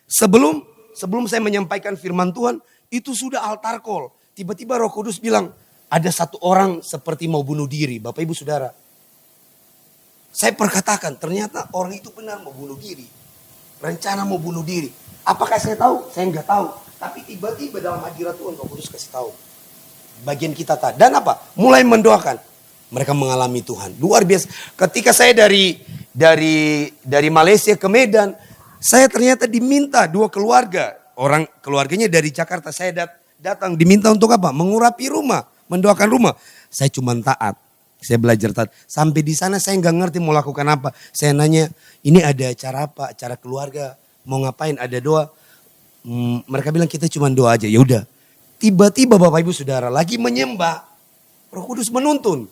B: Sebelum saya menyampaikan firman Tuhan, itu sudah altar call. Tiba-tiba Roh Kudus bilang, ada satu orang seperti mau bunuh diri. Bapak Ibu Saudara, saya perkatakan ternyata orang itu benar mau bunuh diri. Rencana mau bunuh diri. Apakah saya tahu? Saya nggak tahu. Tapi tiba-tiba dalam hadirat Tuhan Roh Kudus kasih tahu. Bagian kita tak. Dan apa? Mulai mendoakan. Mereka mengalami Tuhan. Luar biasa. Ketika saya dari Malaysia ke Medan, saya ternyata diminta 2 keluarga. Orang keluarganya dari Jakarta. Saya datang diminta untuk apa? Mengurapi rumah, mendoakan rumah. Saya cuma taat. Saya belajar taat. Sampai di sana saya nggak ngerti mau lakukan apa. Saya nanya, ini ada acara apa? Acara keluarga. Mau ngapain? Ada doa. Mereka bilang kita cuma doa aja. Ya udah. Tiba-tiba Bapak Ibu Saudara lagi menyembah. Roh Kudus menuntun.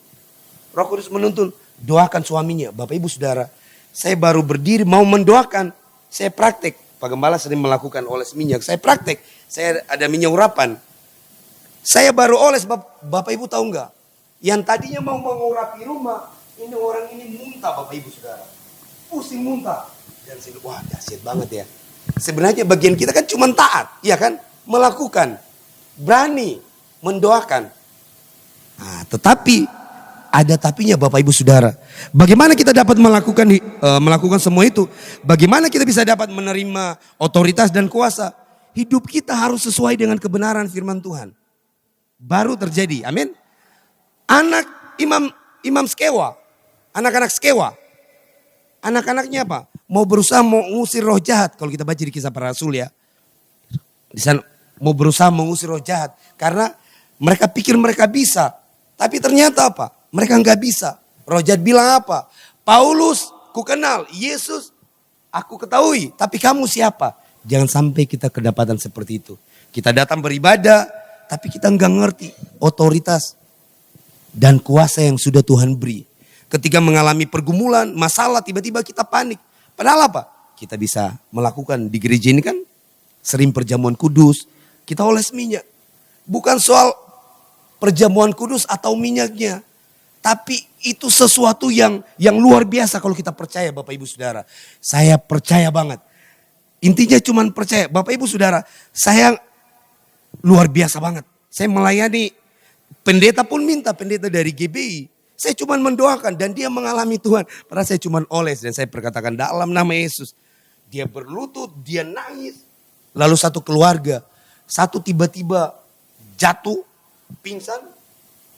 B: Roh Kudus menuntun. Doakan suaminya. Bapak Ibu Saudara. Saya baru berdiri mau mendoakan. Saya praktek. Pak Gembala sering melakukan oles minyak. Saya praktek. Saya ada minyak urapan. Saya baru oles. Bapak Ibu tahu nggak? Yang tadinya mau mengurapi rumah. Ini orang ini muntah Bapak Ibu Saudara. Pusing muntah. Dan saya bilang, wah dahsyat banget ya. Sebenarnya bagian kita kan cuma taat. Iya kan? Melakukan. Berani. Mendoakan. Nah, tetapi ada tapinya Bapak Ibu Saudara. Bagaimana kita dapat melakukan semua itu? Bagaimana kita bisa dapat menerima otoritas dan kuasa? Hidup kita harus sesuai dengan kebenaran firman Tuhan. Baru terjadi, amin. Anak imam Skewa, anak-anak Skewa, anak-anaknya apa? Mau berusaha mengusir roh jahat. Kalau kita baca di Kisah Para Rasul ya, di sana mau berusaha mengusir roh jahat karena mereka pikir mereka bisa, tapi ternyata apa? Mereka nggak bisa. Roh jahat bilang apa? Paulus, ku kenal. Yesus, aku ketahui. Tapi kamu siapa? Jangan sampai kita kedapatan seperti itu. Kita datang beribadah, tapi kita nggak ngerti otoritas dan kuasa yang sudah Tuhan beri. Ketika mengalami pergumulan, masalah, tiba-tiba kita panik. Padahal apa? Kita bisa melakukan di gereja ini kan sering perjamuan kudus. Kita oles minyak. Bukan soal perjamuan kudus atau minyaknya. Tapi itu sesuatu yang luar biasa kalau kita percaya Bapak Ibu Saudara. Saya percaya banget. Intinya cuma percaya. Bapak Ibu Saudara, saya luar biasa banget. Saya melayani, pendeta pun minta, pendeta dari GBI. Saya cuma mendoakan dan dia mengalami Tuhan. Padahal saya cuma oles dan saya perkatakan dalam nama Yesus. Dia berlutut, dia nangis. Lalu satu keluarga, satu tiba-tiba jatuh, pingsan.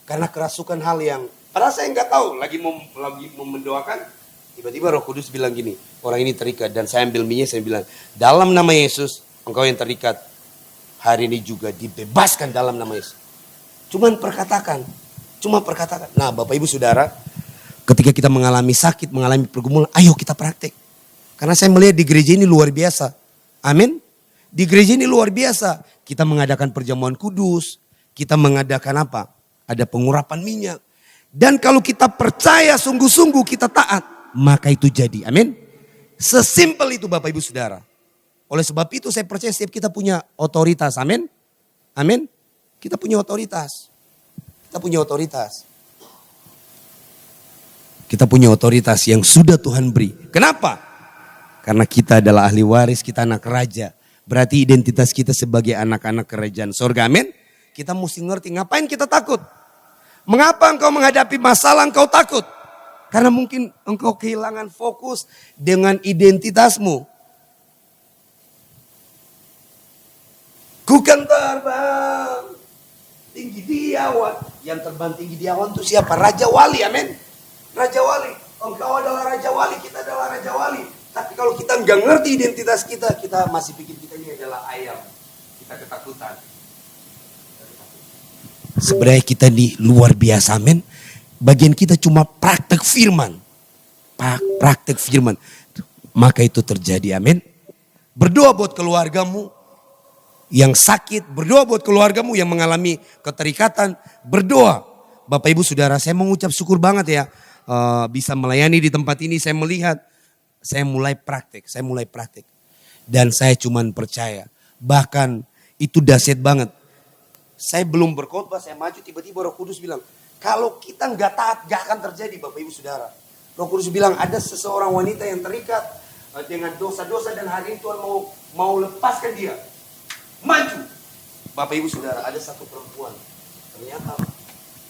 B: Karena kerasukan hal yang, padahal saya nggak tahu, lagi mau mendoakan. Tiba-tiba Roh Kudus bilang gini, orang ini terikat. Dan saya ambil minyak, saya bilang, dalam nama Yesus, engkau yang terikat, hari ini juga dibebaskan dalam nama Yesus. Cuma perkatakan. Nah Bapak Ibu Saudara, ketika kita mengalami sakit, mengalami pergumulan, ayo kita praktek. Karena saya melihat di gereja ini luar biasa. Amin. Di gereja ini luar biasa. Kita mengadakan perjamuan kudus. Kita mengadakan apa? Ada pengurapan minyak. Dan kalau kita percaya sungguh-sungguh kita taat, maka itu jadi. Amin. Sesimpel itu Bapak Ibu Saudara. Oleh sebab itu saya percaya setiap kita punya otoritas. Amin. Amin. Kita punya otoritas. Kita punya otoritas. Kita punya otoritas yang sudah Tuhan beri. Kenapa? Karena kita adalah ahli waris, kita anak raja. Berarti identitas kita sebagai anak-anak kerajaan sorga. Amin. Kita mesti ngerti ngapain kita takut. Mengapa engkau menghadapi masalah engkau takut? Karena mungkin engkau kehilangan fokus dengan identitasmu. Ku kan terbang tinggi di awan. Yang terbang tinggi di awan itu siapa? Raja Wali, amin. Raja Wali. Engkau adalah Raja Wali, kita adalah Raja Wali. Tapi kalau kita nggak ngerti identitas kita, kita masih pikir kita ini adalah ayam. Kita ketakutan. Sebenarnya kita ini luar biasa, amin. Bagian kita cuma praktek firman. Praktek firman. Maka itu terjadi, amin. Berdoa buat keluargamu yang sakit, berdoa buat keluargamu yang mengalami keterikatan, berdoa. Bapak Ibu Saudara, saya mengucap syukur banget ya bisa melayani di tempat ini. Saya melihat, saya mulai praktek. Dan saya cuman percaya, bahkan itu dahsyat banget. Saya belum berkhotbah, saya maju tiba-tiba Roh Kudus bilang, kalau kita nggak taat gak akan terjadi Bapak Ibu Saudara. Roh Kudus bilang ada seseorang wanita yang terikat dengan dosa-dosa dan hari ini Tuhan mau lepaskan dia. Maju. Bapak Ibu Saudara, ada satu perempuan. Ternyata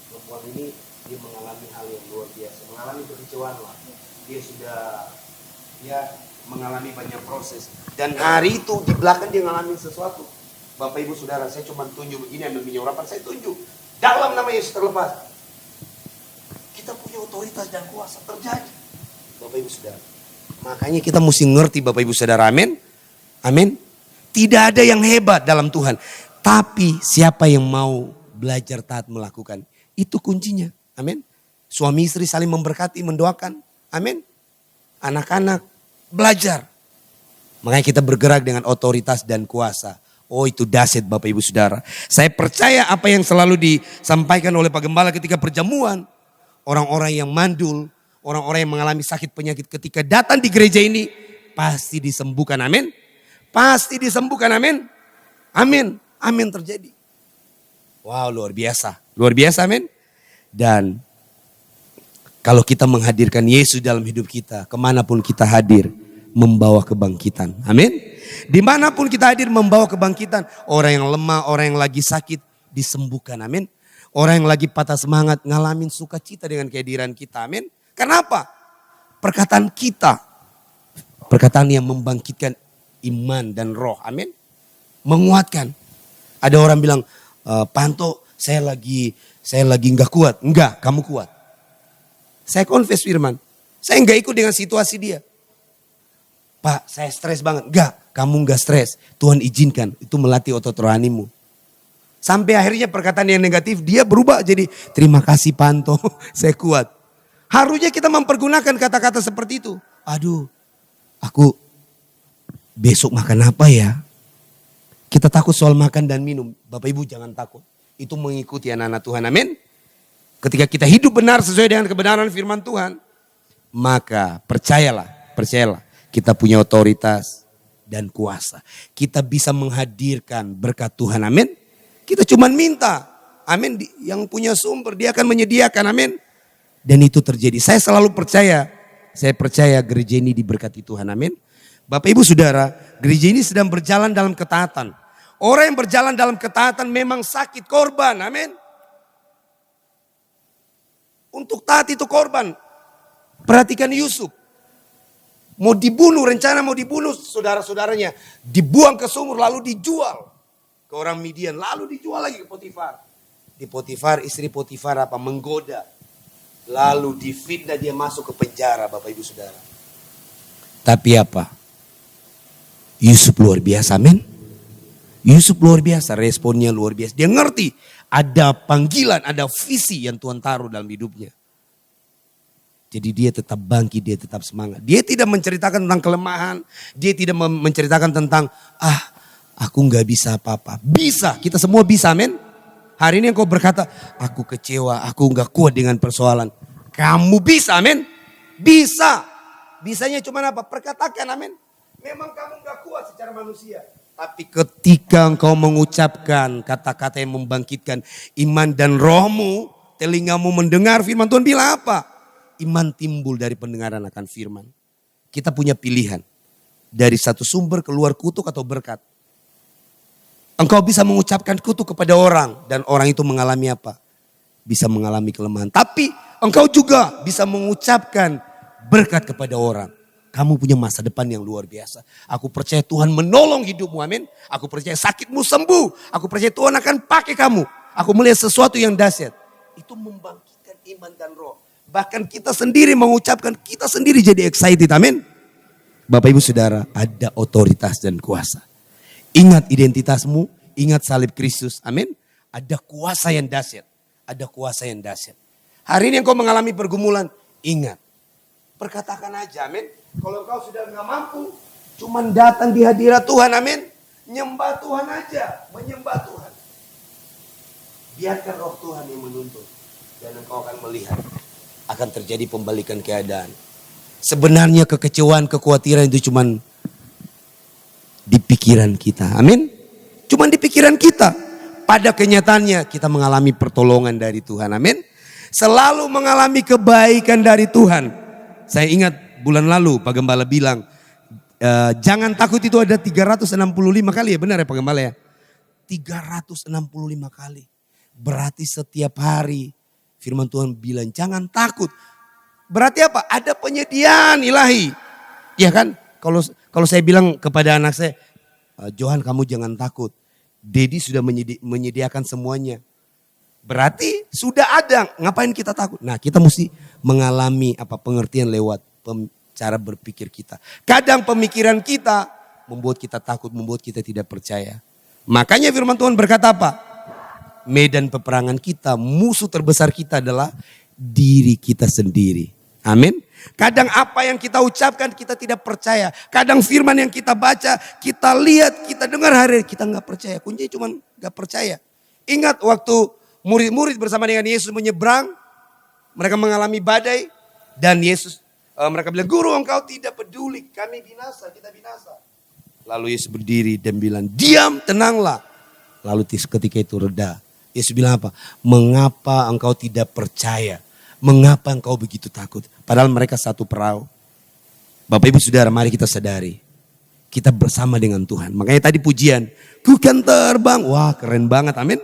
B: perempuan ini dia mengalami hal yang luar biasa. Mengalami kekecewaan lah. Dia mengalami banyak proses. Dan hari itu di belakang dia mengalami sesuatu. Bapak Ibu Saudara, saya cuma tunjuk begini, ambil minyak urapan, saya tunjuk. Dalam nama Yesus terlepas. Kita punya otoritas dan kuasa terjadi. Bapak Ibu Saudara. Makanya kita mesti ngerti Bapak Ibu Saudara, amin. Amin. Tidak ada yang hebat dalam Tuhan. Tapi siapa yang mau belajar taat melakukan. Itu kuncinya. Amin. Suami istri saling memberkati, mendoakan. Amin. Anak-anak belajar. Makanya kita bergerak dengan otoritas dan kuasa. Oh itu dahsyat Bapak Ibu Saudara. Saya percaya apa yang selalu disampaikan oleh Pak Gembala ketika perjamuan. Orang-orang yang mandul. Orang-orang yang mengalami sakit penyakit ketika datang di gereja ini. Pasti disembuhkan. Amin. Pasti disembuhkan, amin. Amin, amin terjadi. Wow, luar biasa. Luar biasa, amin. Dan kalau kita menghadirkan Yesus dalam hidup kita, kemanapun kita hadir, membawa kebangkitan. Amin. Dimanapun kita hadir, membawa kebangkitan. Orang yang lemah, orang yang lagi sakit, disembuhkan, amin. Orang yang lagi patah semangat ngalamin sukacita dengan kehadiran kita. Amin. Kenapa? Perkataan kita. Perkataan yang membangkitkan iman dan roh. Amin. Menguatkan. Ada orang bilang, Panto saya lagi nggak kuat. Enggak, kamu kuat. Saya confess firman. Saya nggak ikut dengan situasi dia. Pak, saya stres banget. Enggak, kamu nggak stres. Tuhan izinkan. Itu melatih otot rohanimu. Sampai akhirnya perkataan yang negatif dia berubah jadi terima kasih Panto, saya kuat. Harusnya kita mempergunakan kata-kata seperti itu. Aduh, aku besok makan apa ya? Kita takut soal makan dan minum. Bapak Ibu jangan takut. Itu mengikuti anak-anak Tuhan. Amin. Ketika kita hidup benar sesuai dengan kebenaran firman Tuhan. Maka percayalah. Kita punya otoritas dan kuasa. Kita bisa menghadirkan berkat Tuhan. Amin. Kita cuma minta. Amin. Yang punya sumber dia akan menyediakan. Amin. Dan itu terjadi. Saya selalu percaya. Saya percaya gereja ini diberkati Tuhan. Amin. Bapak Ibu Saudara, gereja ini sedang berjalan dalam ketaatan. Orang yang berjalan dalam ketaatan memang sakit korban. Amin. Untuk taat itu korban. Perhatikan Yusuf. Mau dibunuh, rencana mau dibunuh saudara-saudaranya. Dibuang ke sumur lalu dijual ke orang Midian. Lalu dijual lagi ke Potifar. Di Potifar, istri Potifar apa? Menggoda. Lalu difitnah dia masuk ke penjara Bapak Ibu Saudara. Tapi apa? Yusuf luar biasa, amin. Yusuf luar biasa, responnya luar biasa. Dia ngerti ada panggilan, ada visi yang Tuhan taruh dalam hidupnya. Jadi dia tetap bangkit, dia tetap semangat. Dia tidak menceritakan tentang kelemahan. Dia tidak menceritakan tentang, aku gak bisa apa-apa. Bisa, kita semua bisa, amin. Hari ini engkau berkata, aku kecewa, aku gak kuat dengan persoalan. Kamu bisa, amin. Bisa. Bisanya cuma apa? Perkatakan, amin. Memang kamu gak kuat secara manusia. Tapi ketika engkau mengucapkan kata-kata yang membangkitkan iman dan rohmu, telingamu mendengar firman Tuhan bilang apa? Iman timbul dari pendengaran akan firman. Kita punya pilihan. Dari satu sumber keluar kutuk atau berkat. Engkau bisa mengucapkan kutuk kepada orang. Dan orang itu mengalami apa? Bisa mengalami kelemahan. Tapi engkau juga bisa mengucapkan berkat kepada orang. Kamu punya masa depan yang luar biasa. Aku percaya Tuhan menolong hidupmu, amin. Aku percaya sakitmu sembuh. Aku percaya Tuhan akan pakai kamu. Aku melihat sesuatu yang dahsyat. Itu membangkitkan iman dan roh. Bahkan kita sendiri mengucapkan, kita sendiri jadi excited, amin. Bapak Ibu Saudara, ada otoritas dan kuasa. Ingat identitasmu, ingat salib Kristus, amin. Ada kuasa yang dahsyat, ada kuasa yang dahsyat. Hari ini engkau mengalami pergumulan, ingat. Perkatakan aja, amin. Kalau engkau sudah gak mampu, cuman datang di hadirat Tuhan, amin. Nyembah Tuhan aja, menyembah Tuhan. Biarkan roh Tuhan yang menuntun. Dan engkau akan melihat. Akan terjadi pembalikan keadaan. Sebenarnya kekecewaan, kekhawatiran itu cuman di pikiran kita. Amin. Cuman di pikiran kita. Pada kenyataannya kita mengalami pertolongan dari Tuhan. Amin. Selalu mengalami kebaikan dari Tuhan. Saya ingat bulan lalu Pak Gembala bilang, jangan takut itu ada 365 kali ya, benar ya Pak Gembala ya? 365 kali. Berarti setiap hari firman Tuhan bilang jangan takut. Berarti apa? Ada penyediaan ilahi. Ya kan? Kalau saya bilang kepada anak saya, Johan kamu jangan takut. Dedi sudah menyediakan semuanya. Berarti sudah ada. Ngapain kita takut? Nah, kita mesti mengalami pengertian lewat cara berpikir kita. Kadang pemikiran kita membuat kita takut, membuat kita tidak percaya. Makanya firman Tuhan berkata apa? Medan peperangan kita, musuh terbesar kita adalah diri kita sendiri. Amin. Kadang apa yang kita ucapkan kita tidak percaya. Kadang firman yang kita baca, kita lihat, kita dengar hari kita nggak percaya. Kuncinya cuma nggak percaya. Ingat waktu murid-murid bersama dengan Yesus menyeberang, mereka mengalami badai dan Yesus mereka bilang, Guru engkau tidak peduli, kami binasa, kita binasa. Lalu Yesus berdiri dan bilang, diam, tenanglah. Lalu ketika itu reda. Yesus bilang apa? Mengapa engkau tidak percaya? Mengapa engkau begitu takut? Padahal mereka satu perahu. Bapak Ibu Saudara, mari kita sadari. Kita bersama dengan Tuhan. Makanya tadi pujian, ku kan terbang. Wah keren banget, amin.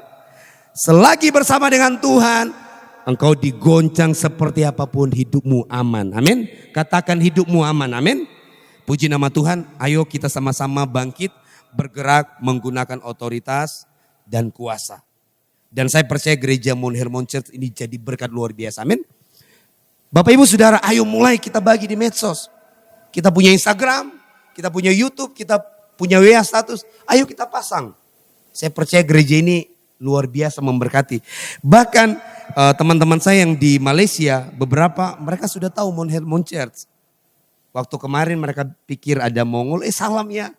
B: Selagi bersama dengan Tuhan, engkau digoncang seperti apapun hidupmu aman. Amin. Katakan hidupmu aman. Amin. Puji nama Tuhan. Ayo kita sama-sama bangkit, bergerak menggunakan otoritas dan kuasa. Dan saya percaya gereja Mount Hermon Church ini jadi berkat luar biasa. Amin. Bapak Ibu Saudara, ayo mulai kita bagi di medsos. Kita punya Instagram, kita punya YouTube, kita punya WA status. Ayo kita pasang. Saya percaya gereja ini luar biasa memberkati. Bahkan teman-teman saya yang di Malaysia, beberapa mereka sudah tahu Mount Hermon Church. Waktu kemarin mereka pikir ada Mongol, salam ya.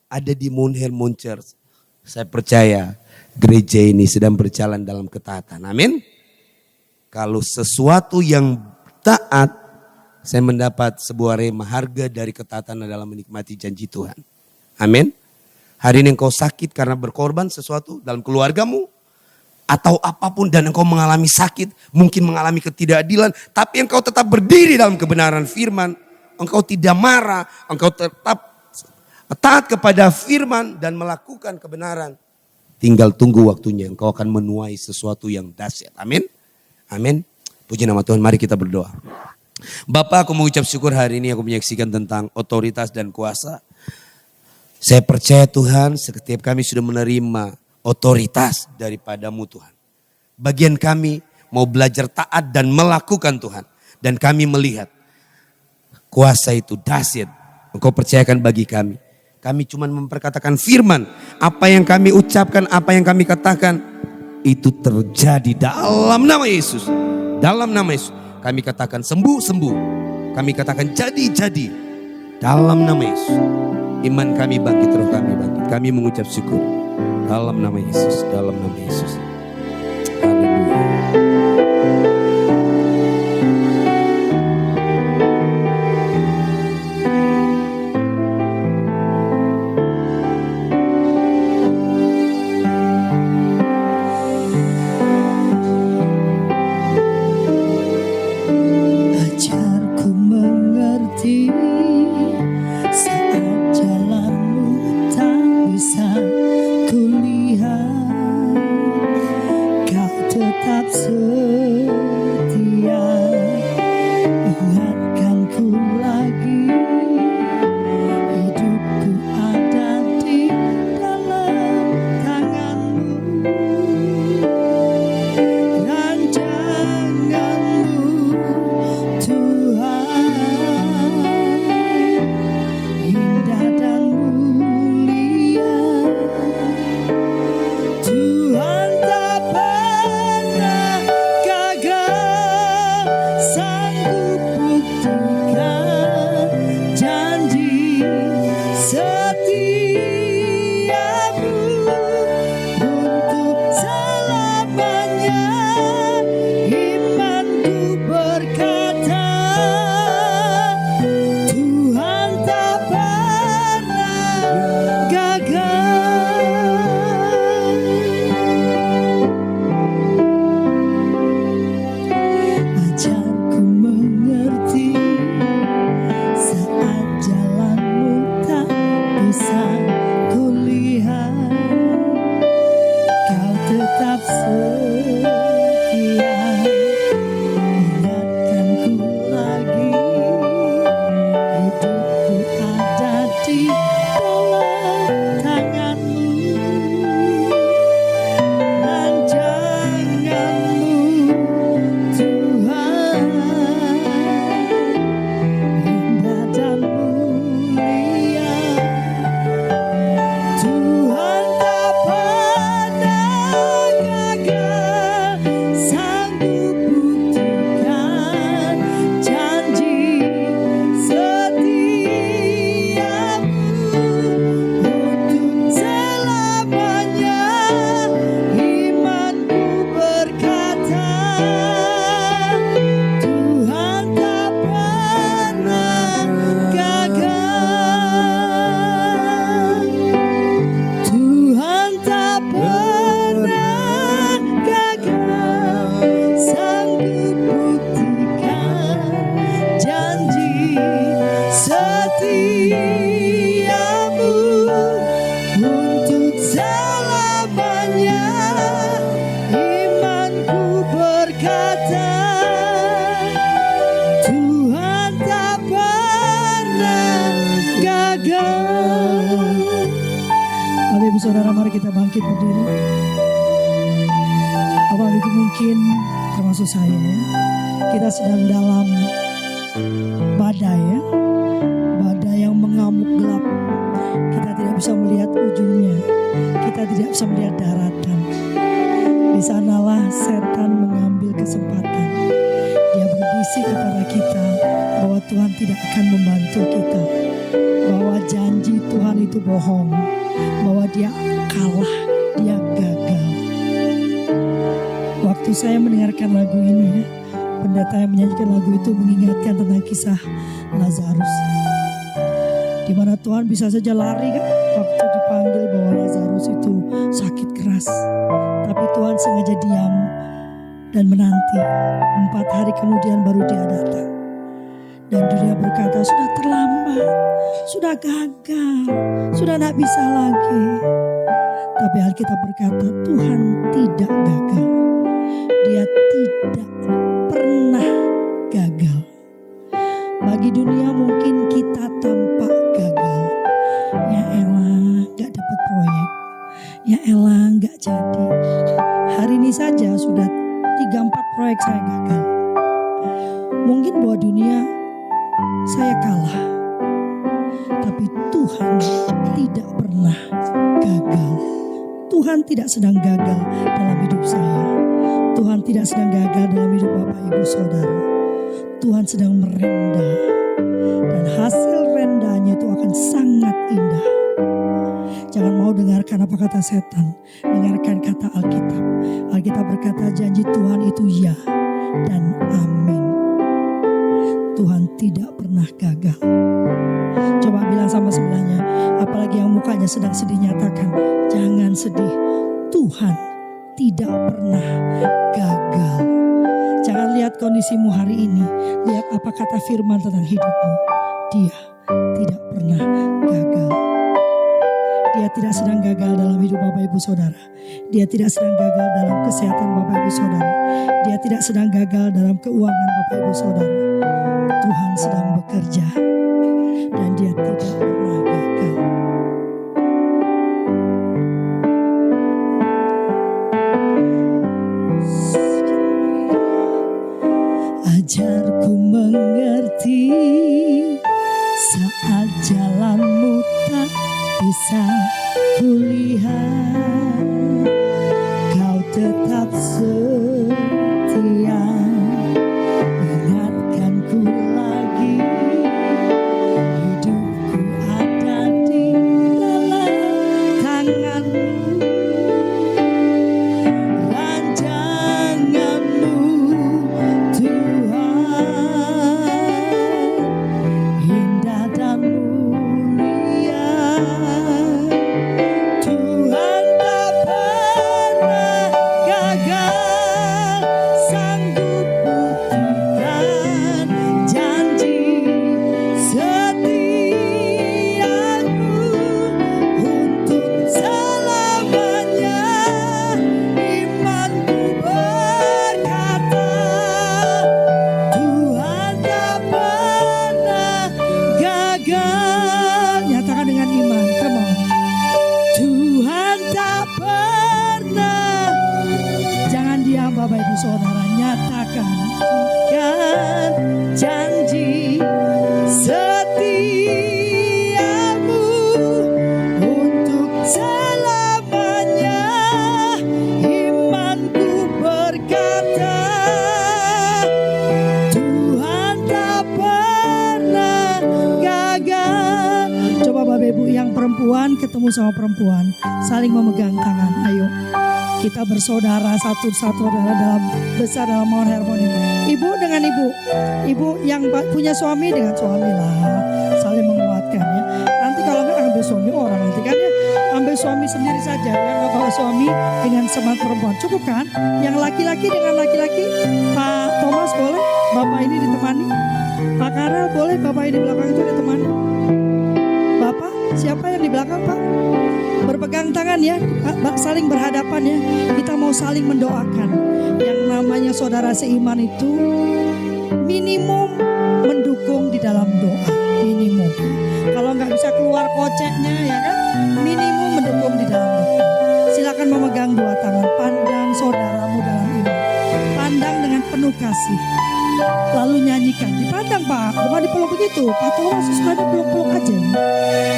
B: Ada di Mount Hermon Church. Saya percaya gereja ini sedang berjalan dalam ketaatan. Amin. Kalau sesuatu yang taat, saya mendapat sebuah rema harga dari ketaatan adalah menikmati janji Tuhan. Amin. Hari ini engkau sakit karena berkorban sesuatu dalam keluargamu. Atau apapun dan engkau mengalami sakit. Mungkin mengalami ketidakadilan. Tapi engkau tetap berdiri dalam kebenaran firman. Engkau tidak marah. Engkau tetap taat kepada firman dan melakukan kebenaran. Tinggal tunggu waktunya. Engkau akan menuai sesuatu yang dahsyat. Amin. Amin. Puji nama Tuhan. Mari kita berdoa. Bapak, aku mengucap syukur hari ini aku menyaksikan tentang otoritas dan kuasa. Saya percaya Tuhan setiap kami sudah menerima otoritas daripadamu Tuhan. Bagian kami mau belajar taat dan melakukan Tuhan. Dan kami melihat kuasa itu dahsyat. Engkau percayakan bagi kami. Kami cuma memperkatakan firman. Apa yang kami ucapkan, apa yang kami katakan. Itu terjadi dalam nama Yesus. Dalam nama Yesus. Kami katakan sembuh, sembuh. Kami katakan jadi, jadi. Dalam nama Yesus. Iman kami bangkit, roh kami bangkit. Kami mengucap syukur. Dalam nama Yesus, dalam nama Yesus. Haleluya.
C: Ajarku mengerti saat jalanmu tak bisa kulihat, kau tetap Saudara, mari kita bangkit berdiri. Bapak Ibu mungkin termasuk saya ya, kita sedang dalam badai ya, badai yang mengamuk gelap. Kita tidak bisa melihat ujungnya, kita tidak bisa melihat daratan. Di sanalah setan mengambil kesempatan. Dia berbisik kepada kita bahwa Tuhan tidak akan membantu kita, bahwa janji Tuhan itu bohong, bahwa dia kalah, dia gagal. Waktu saya mendengarkan lagu ini ya, pendeta yang menyanyikan lagu itu mengingatkan tentang kisah Lazarus, di mana Tuhan bisa saja lari kan waktu dipanggil bahwa Lazarus itu sakit keras, tapi Tuhan sengaja diam dan menanti. 4 hari kemudian baru dia datang. Dan dunia berkata sudah terlambat, sudah gagal, sudah tidak bisa lagi. Tapi Alkitab berkata Tuhan tidak gagal. Dia tidak pernah gagal. Bagi dunia mungkin kita tampak gagal. Ya elah gak dapat proyek. Ya elah gak jadi. Hari ini saja sudah 3-4 proyek saya gagal. Mungkin buat dunia saya kalah. Tapi Tuhan tidak pernah gagal. Tuhan tidak sedang gagal dalam hidup saya. Tuhan tidak sedang gagal dalam hidup Bapak Ibu Saudara. Tuhan sedang merendah. Dan hasil rendahnya itu akan sangat indah. Jangan mau dengarkan apa kata setan. Dengarkan kata Alkitab. Alkitab berkata janji Tuhan itu ya dan amin. Tuhan tidak pernah gagal. Coba bilang sama sebelahnya, apalagi yang mukanya sedang sedih, nyatakan, jangan sedih. Tuhan tidak pernah gagal. Jangan lihat kondisimu hari ini, lihat apa kata firman tentang hidupmu. Dia tidak pernah gagal. Dia tidak sedang gagal dalam hidup Bapak Ibu Saudara. Dia tidak sedang gagal dalam kesehatan Bapak Ibu Saudara. Dia tidak sedang gagal dalam keuangan Bapak Ibu Saudara. Tuhan sedang bekerja dan dia tidak pernah gagal. Ajarku mengerti saat jalanmu tak bisa kulihat, kau tetap setia. Ingatkanku lagi, hidupku ada di dalam tanganmu. Rancanganmu Tuhan indah dan mulia. Tuhan tak pernah gagal, sanggup buktikan janji setiamu untuk selamanya. Imanku berkata Tuhan tak pernah gagal. Nyatakan dengan iman, come on. Tuhan tak pernah. Jangan diam Bapak Ibu Saudara, nyatakan kan janji setiamu untuk selamanya. Imanku berkata Tuhan tak pernah gagal. Coba Bapak Ibu yang perempuan ketemu sama perempuan, saling memegang tangan. Ayo kita bersaudara satu-satu dalam besar dalam Mount Hermon ini. Ibu dengan ibu, ibu yang punya suami dengan suami lah, saling menguatkan ya. Nanti kalau nggak ambil suami orang nanti kan ya, ambil suami sendiri saja. Yang nggak bawa suami dengan semangat perempuan, cukup kan? Yang laki-laki dengan laki-laki. Pak Thomas boleh, Bapak ini ditemani. Pak Karel boleh, Bapak ini di belakang itu ditemani. Bapak, siapa yang di belakang Pak? Berpegang tangan ya, saling berhadapan ya. Kita mau saling mendoakan. Yang namanya saudara seiman itu minimum mendukung di dalam doa. Minimum. Kalau nggak bisa keluar koceknya ya kan, minimum mendukung di dalam doa. Dipandang Pak, bukan dipeluk begitu. Pak Thomas suka peluk-peluk aja.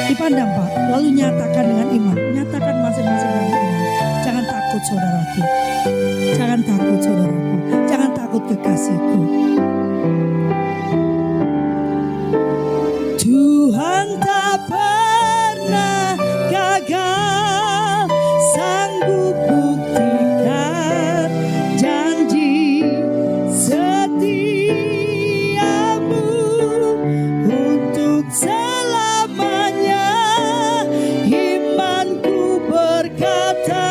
C: Dipandang Pak, lalu nyatakan dengan iman. Nyatakan masing-masing dengan iman. Jangan takut saudaraku. Jangan takut saudaraku. Jangan takut kekasihku. Tuhan tak pernah gagal, sanggup buktikan janji setiamu untuk selamanya. Imanku berkata,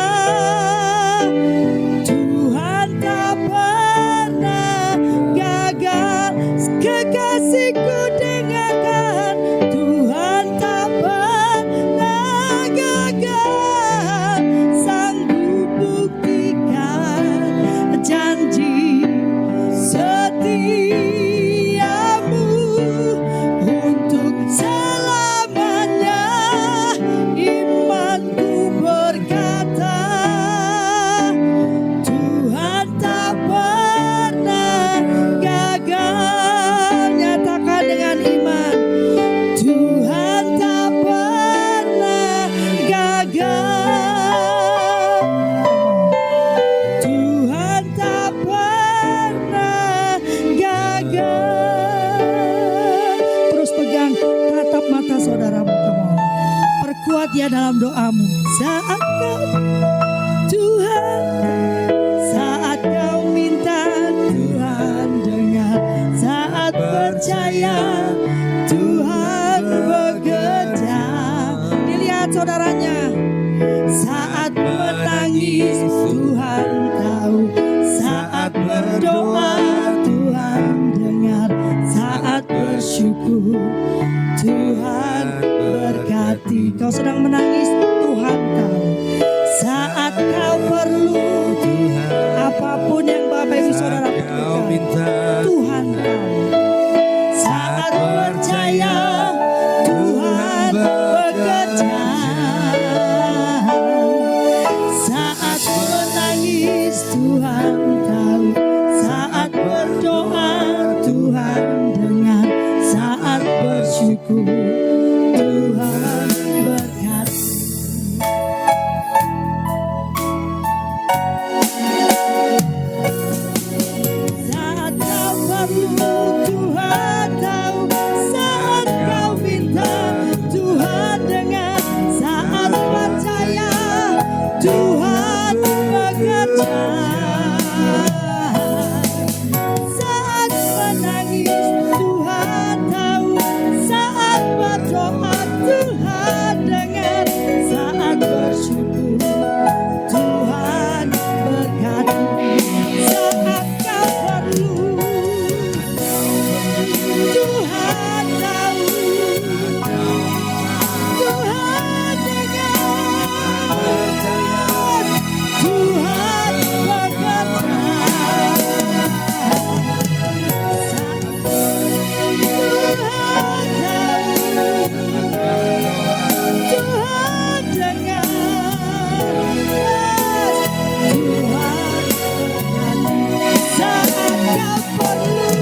C: Tuhan tak pernah gagal. Kekasihku dengarkan, Tuhan tak pernah gagal, sanggup buktikan janji setiamu untuk selamanya. Imanku berkata, Tuhan tak pernah gagal. Nyatakan dengan iman, Tuhan tak pernah gagal. Tuhan tak pernah gagal. Terus pegang, tatap mata saudaramu, come on. Perkuat dia dalam doamu. Saat kau Tuhan, saat kau minta, Tuhan dengar. Saat percaya, Tuhan bekerja. Dilihat saudaranya. Saat menangis, Tuhan tahu. Saat berdoa, Tuhan dengar. Saat bersyukur, Tuhan berkati. Kau sedang menangis, Tuhan tahu. Saat kau perlu, apapun yang Bapak Ibu Saudara butuhkan, Tuhan tahu. Saat percaya, Tuhan bekerja. Saat menangis, Tuhan tahu. Saat berdoa, Tuhan dengar. Saat bersyukur, Tuhan berkati. Saat kau perlu, Tuhan tahu. Saat kau minta, Tuhan dengar. Saat percaya, Tuhan bekerja. Saat menangis, Tuhan tahu. Saat berdoa, Tuhan dengar. Saat bersyukur, Tuhan berkati. Saat kau perlu, Tuhan tahu. Tuhan dengar. Tuhan bekerja. Tuhan tahu. Tuhan dengar. Tuhan berkati. Saat kau perlu, Tuhan tahu.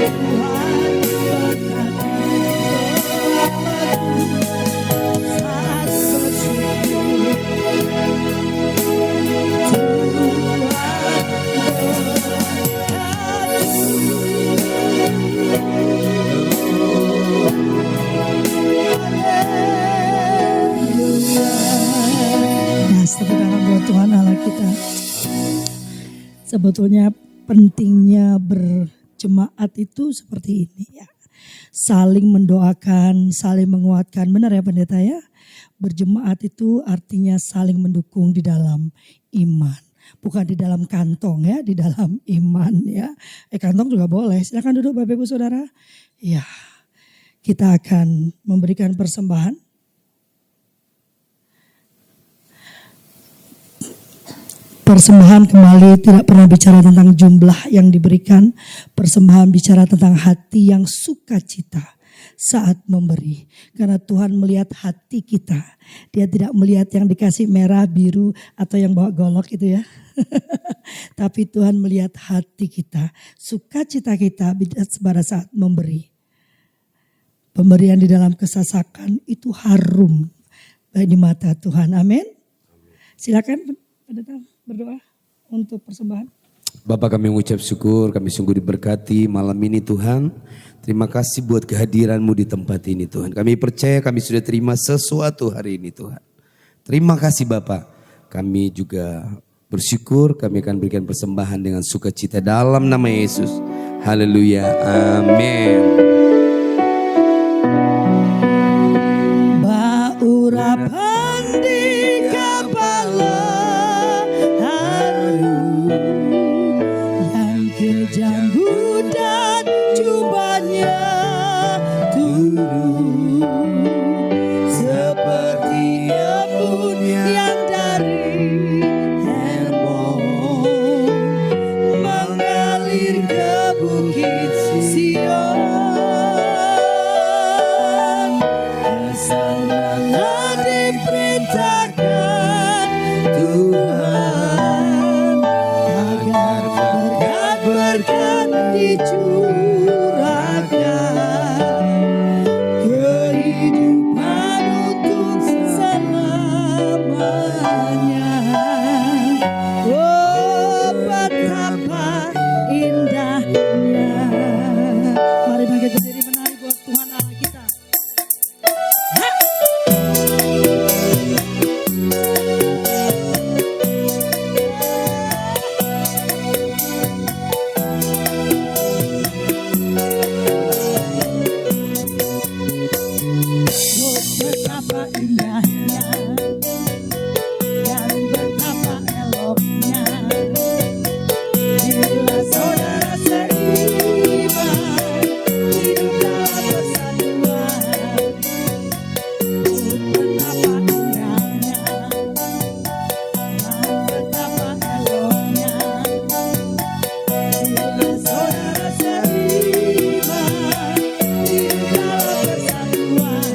C: Tuhan kita. Sebetulnya pentingnya berjemaat itu seperti ini ya. Saling mendoakan, saling menguatkan. Benar ya pendeta ya? Berjemaat itu artinya saling mendukung di dalam iman. Bukan di dalam kantong ya, di dalam iman ya. Kantong juga boleh. Silakan duduk Bapak Ibu Saudara. Ya, kita akan memberikan persembahan. Persembahan kembali tidak pernah bicara tentang jumlah yang diberikan. Persembahan bicara tentang hati yang sukacita saat memberi. Karena Tuhan melihat hati kita. Dia tidak melihat yang dikasih merah, biru atau yang bawa golok itu ya. Tapi Tuhan melihat hati kita. Sukacita kita pada saat memberi. Pemberian di dalam kesesakan itu harum di mata Tuhan. Amin. Silakan pendeta berdoa untuk persembahan.
A: Bapak, kami mengucap syukur, kami sungguh diberkati malam ini Tuhan. Terima kasih buat kehadiran-Mu di tempat ini Tuhan. Kami percaya kami sudah terima sesuatu hari ini Tuhan. Terima kasih Bapak. Kami juga bersyukur, kami akan berikan persembahan dengan sukacita dalam nama Yesus. Haleluya. Amin.
C: Baurapan di kepala kejanggu dan jubahnya turun seperti embun yang dari Hermon mengalir ke bukit Sion. Kesanalah diperintahkan Tuhan agar berkat dicurahkan, kehidupan untuk selamanya. Oh, betapa indahnya. Mari bangkit berdiri menari buat Tuhan Allah kita. Betapa indahnya dan betapa eloknya bila saudara seiman hidup dalam persatuan. Betapa indahnya dan betapa eloknya bila saudara seiman hidup dalam persatuan.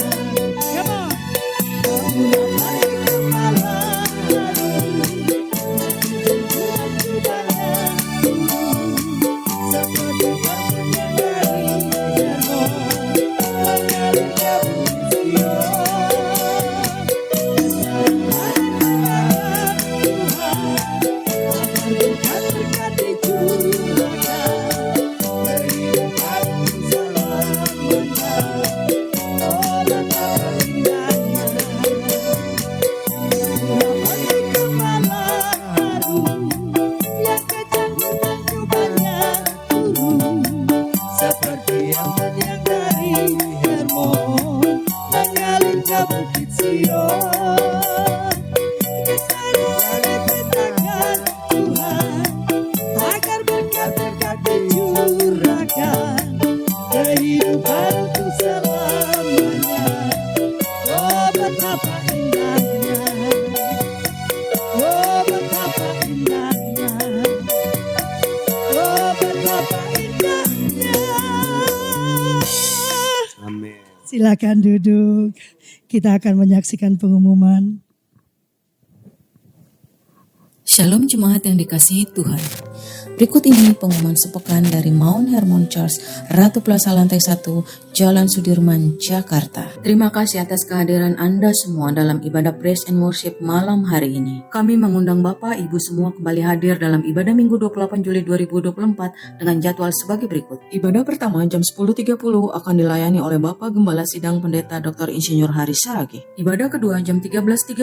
C: Silakan duduk. Kita akan menyaksikan pengumuman.
D: Shalom jemaat yang dikasihi Tuhan. Berikut ini pengumuman sepekan dari Mount Hermon Church, Ratu Plaza Lantai 1, Jalan Sudirman, Jakarta. Terima kasih atas kehadiran Anda semua dalam ibadah Praise and Worship malam hari ini. Kami mengundang Bapak Ibu semua kembali hadir dalam ibadah Minggu 28 Juli 2024 dengan jadwal sebagai berikut. Ibadah pertama jam 10.30 akan dilayani oleh Bapak Gembala Sidang Pendeta Dr. Insinyur Haris Saragi. Ibadah kedua jam 13.30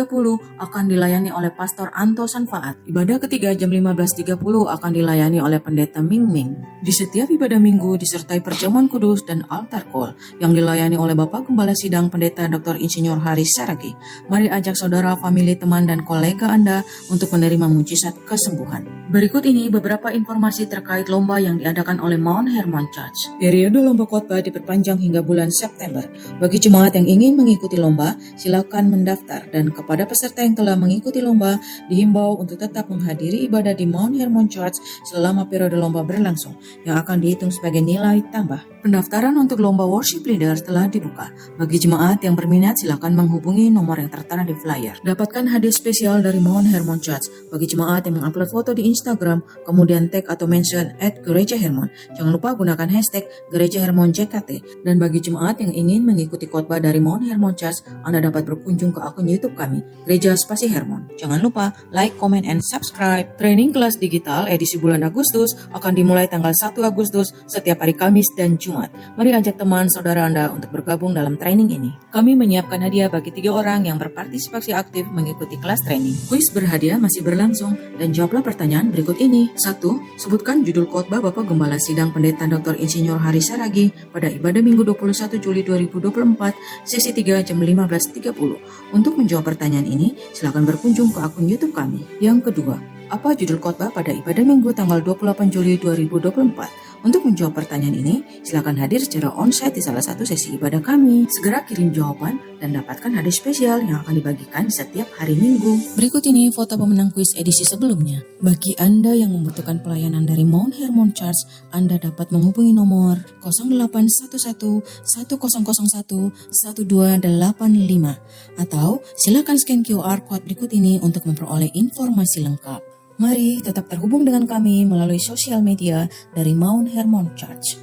D: akan dilayani oleh Pastor Anto Sanfaat. Ibadah ketiga jam 15.30 akan dilayani oleh Pendeta Ming Ming. Di setiap ibadah minggu disertai perjamuan kudus dan altar call yang dilayani oleh Bapak Gembala Sidang Pendeta Dr. Insinyur Haris Saragi. Mari ajak saudara, famili, teman, dan kolega Anda untuk menerima mujizat kesembuhan. Berikut ini beberapa informasi terkait lomba yang diadakan oleh Mount Hermon Church. Periode lomba khotbah diperpanjang hingga bulan September. Bagi jemaat yang ingin mengikuti lomba, silakan mendaftar, dan kepada peserta yang telah mengikuti lomba dihimbau untuk tetap menghadiri ibadah di Mount Hermon Church selama periode lomba berlangsung yang akan dihitung sebagai nilai tambah. Pendaftaran untuk lomba worship leader telah dibuka. Bagi jemaat yang berminat silakan menghubungi nomor yang tertera di flyer. Dapatkan hadiah spesial dari Mount Hermon Church bagi jemaat yang mengupload foto di Instagram kemudian tag atau mention @Gereja Hermon. Jangan lupa gunakan hashtag Gereja Hermon JKT. Dan bagi jemaat yang ingin mengikuti khotbah dari Mount Hermon Church, Anda dapat berkunjung ke akun YouTube kami, Gereja Spasi Hermon. Jangan lupa like, comment, and subscribe. Training kelas digital edisi bulan Agustus akan dimulai tanggal 1 Agustus setiap hari Kamis dan Jumat. Mari ajak teman saudara Anda untuk bergabung dalam training ini. Kami menyiapkan hadiah bagi 3 orang yang berpartisipasi aktif mengikuti kelas training. Kuis berhadiah masih berlangsung dan jawablah pertanyaan berikut ini. 1. Sebutkan judul khotbah Bapak Gembala Sidang Pendeta Dr. Insinyur Haris Saragi pada ibadah Minggu 21 Juli 2024, sesi 3 jam 15.30. Untuk menjawab pertanyaan ini, silakan berkunjung ke akun YouTube kami. Yang kedua, apa judul khotbah pada ibadah Minggu tanggal 28 Juli 2024? Untuk menjawab pertanyaan ini, silakan hadir secara onsite di salah satu sesi ibadah kami. Segera kirim jawaban dan dapatkan hadiah spesial yang akan dibagikan setiap hari Minggu. Berikut ini foto pemenang kuis edisi sebelumnya. Bagi Anda yang membutuhkan pelayanan dari Mount Hermon Church, Anda dapat menghubungi nomor 0811 1001 1285 atau silakan scan QR code berikut ini untuk memperoleh informasi lengkap. Mari tetap terhubung dengan kami melalui sosial media dari Mount Hermon Church.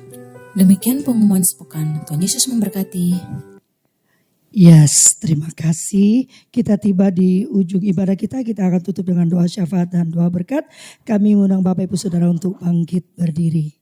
D: Demikian pengumuman sepekan. Tuhan Yesus memberkati.
C: Yes, terima kasih. Kita tiba di ujung ibadah kita. Kita akan tutup dengan doa syafaat dan doa berkat. Kami mengundang Bapak Ibu Saudara untuk bangkit berdiri.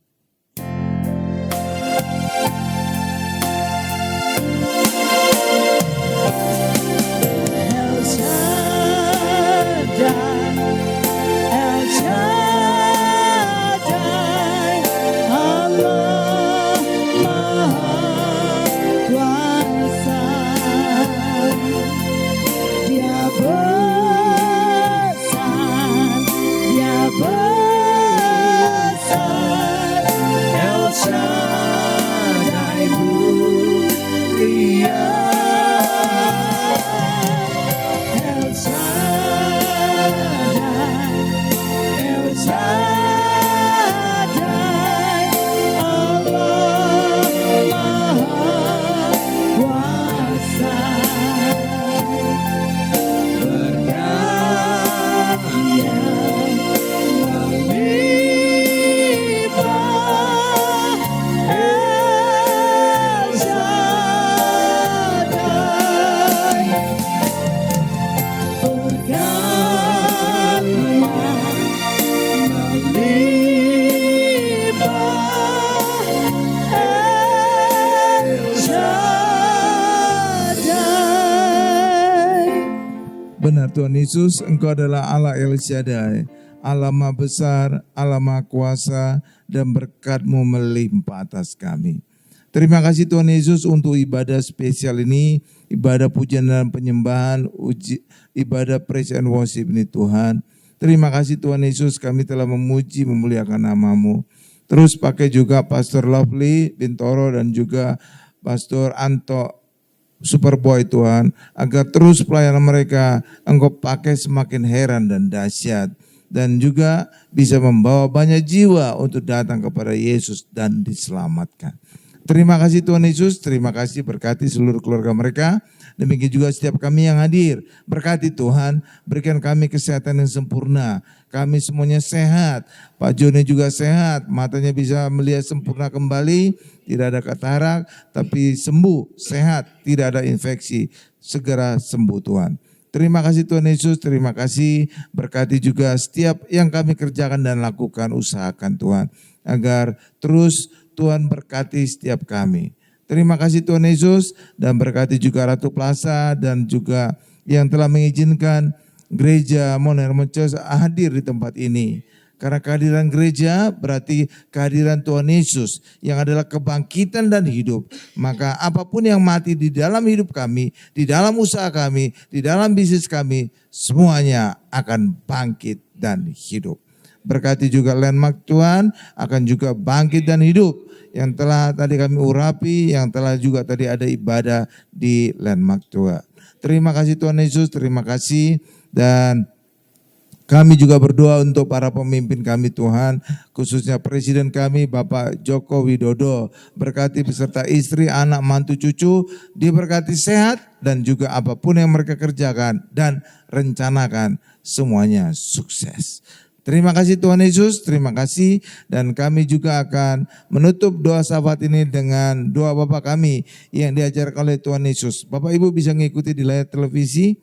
E: Benar Tuhan Yesus, Engkau adalah Allah El Shaddai, Allah Maha Besar, Allah Maha Kuasa, dan berkat-Mu melimpah atas kami. Terima kasih Tuhan Yesus untuk ibadah spesial ini, ibadah pujian dan penyembahan, ibadah praise and worship ini Tuhan. Terima kasih Tuhan Yesus, kami telah memuji, memuliakan nama-Mu. Terus pakai juga Pastor Lovely Bintoro dan juga Pastor Anto Superboy Tuhan, agar terus pelayanan mereka Engkau pakai semakin heran dan dahsyat, dan juga bisa membawa banyak jiwa untuk datang kepada Yesus dan diselamatkan. Terima kasih Tuhan Yesus, terima kasih, berkati seluruh keluarga mereka. Demikian juga setiap kami yang hadir, berkati Tuhan, berikan kami kesehatan yang sempurna, kami semuanya sehat. Pak Joni juga sehat, matanya bisa melihat sempurna kembali, tidak ada katarak, tapi sembuh, sehat, tidak ada infeksi, segera sembuh Tuhan. Terima kasih Tuhan Yesus, terima kasih, berkati juga setiap yang kami kerjakan dan lakukan, usahakan Tuhan, agar terus Tuhan berkati setiap kami. Terima kasih Tuhan Yesus, dan berkati juga Ratu Plaza dan juga yang telah mengizinkan gereja Mount Hermon Church hadir di tempat ini. Karena kehadiran gereja berarti kehadiran Tuhan Yesus yang adalah kebangkitan dan hidup. Maka apapun yang mati di dalam hidup kami, di dalam usaha kami, di dalam bisnis kami, semuanya akan bangkit dan hidup. Berkati juga landmark Tuhan akan juga bangkit dan hidup. Yang telah tadi kami urapi, yang telah juga tadi ada ibadah di landmark Tuhan. Terima kasih Tuhan Yesus, terima kasih. Dan kami juga berdoa untuk para pemimpin kami Tuhan, khususnya Presiden kami Bapak Joko Widodo. Berkati beserta istri, anak, mantu, cucu, diberkati sehat dan juga apapun yang mereka kerjakan dan rencanakan semuanya sukses. Terima kasih Tuhan Yesus, terima kasih. Dan kami juga akan menutup doa sahabat ini dengan doa Bapa kami yang diajarkan oleh Tuhan Yesus. Bapak Ibu bisa mengikuti di layar televisi.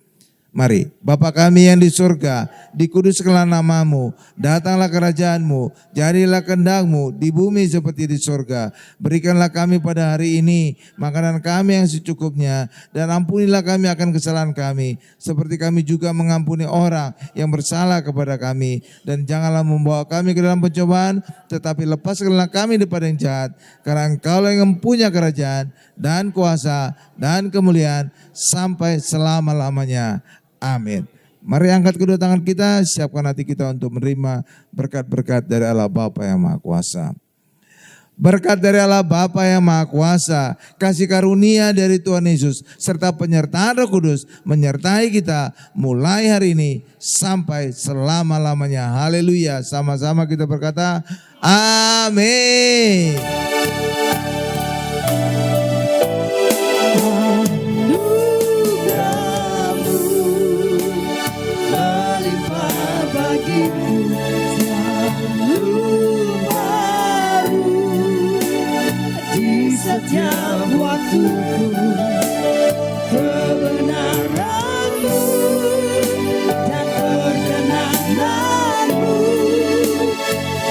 E: Mari, Bapa kami yang di surga, dikuduskanlah namamu, datanglah kerajaanmu, jadilah kehendak-mu di bumi seperti di surga. Berikanlah kami pada hari ini makanan kami yang secukupnya, dan ampunilah kami akan kesalahan kami, seperti kami juga mengampuni orang yang bersalah kepada kami. Dan janganlah membawa kami ke dalam pencobaan, tetapi lepaskanlah kami daripada yang jahat, karena Engkaulah yang mempunyai kerajaan dan kuasa dan kemuliaan sampai selama-lamanya. Amin. Mari angkat kedua tangan kita, siapkan hati kita untuk menerima berkat-berkat dari Allah Bapa yang Maha Kuasa. Berkat dari Allah Bapa yang Maha Kuasa, kasih karunia dari Tuhan Yesus, serta penyertaan Roh Kudus menyertai kita mulai hari ini sampai selama-lamanya. Haleluya. Sama-sama kita berkata, amin.
C: Setiap waktu kebenaran-Mu dan perkenangan-Mu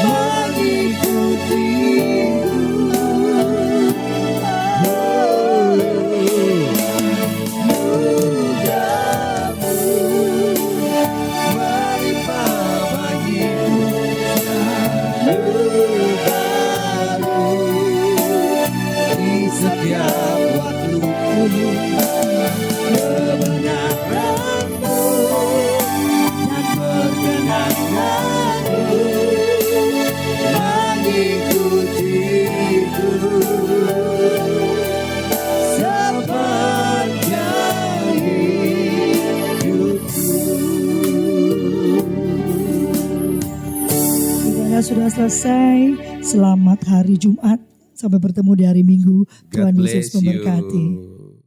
C: mengikutiku. Anugerah-Mu melimpah bagiku selalu baru. Setiap waktu kebenaran-Mu dan perkenangan-Mu mengikutiku sepanjang hidupku. Ibadah sudah selesai. Selamat hari Jumat. Sampai bertemu di hari Minggu. Tuhan Yesus memberkati.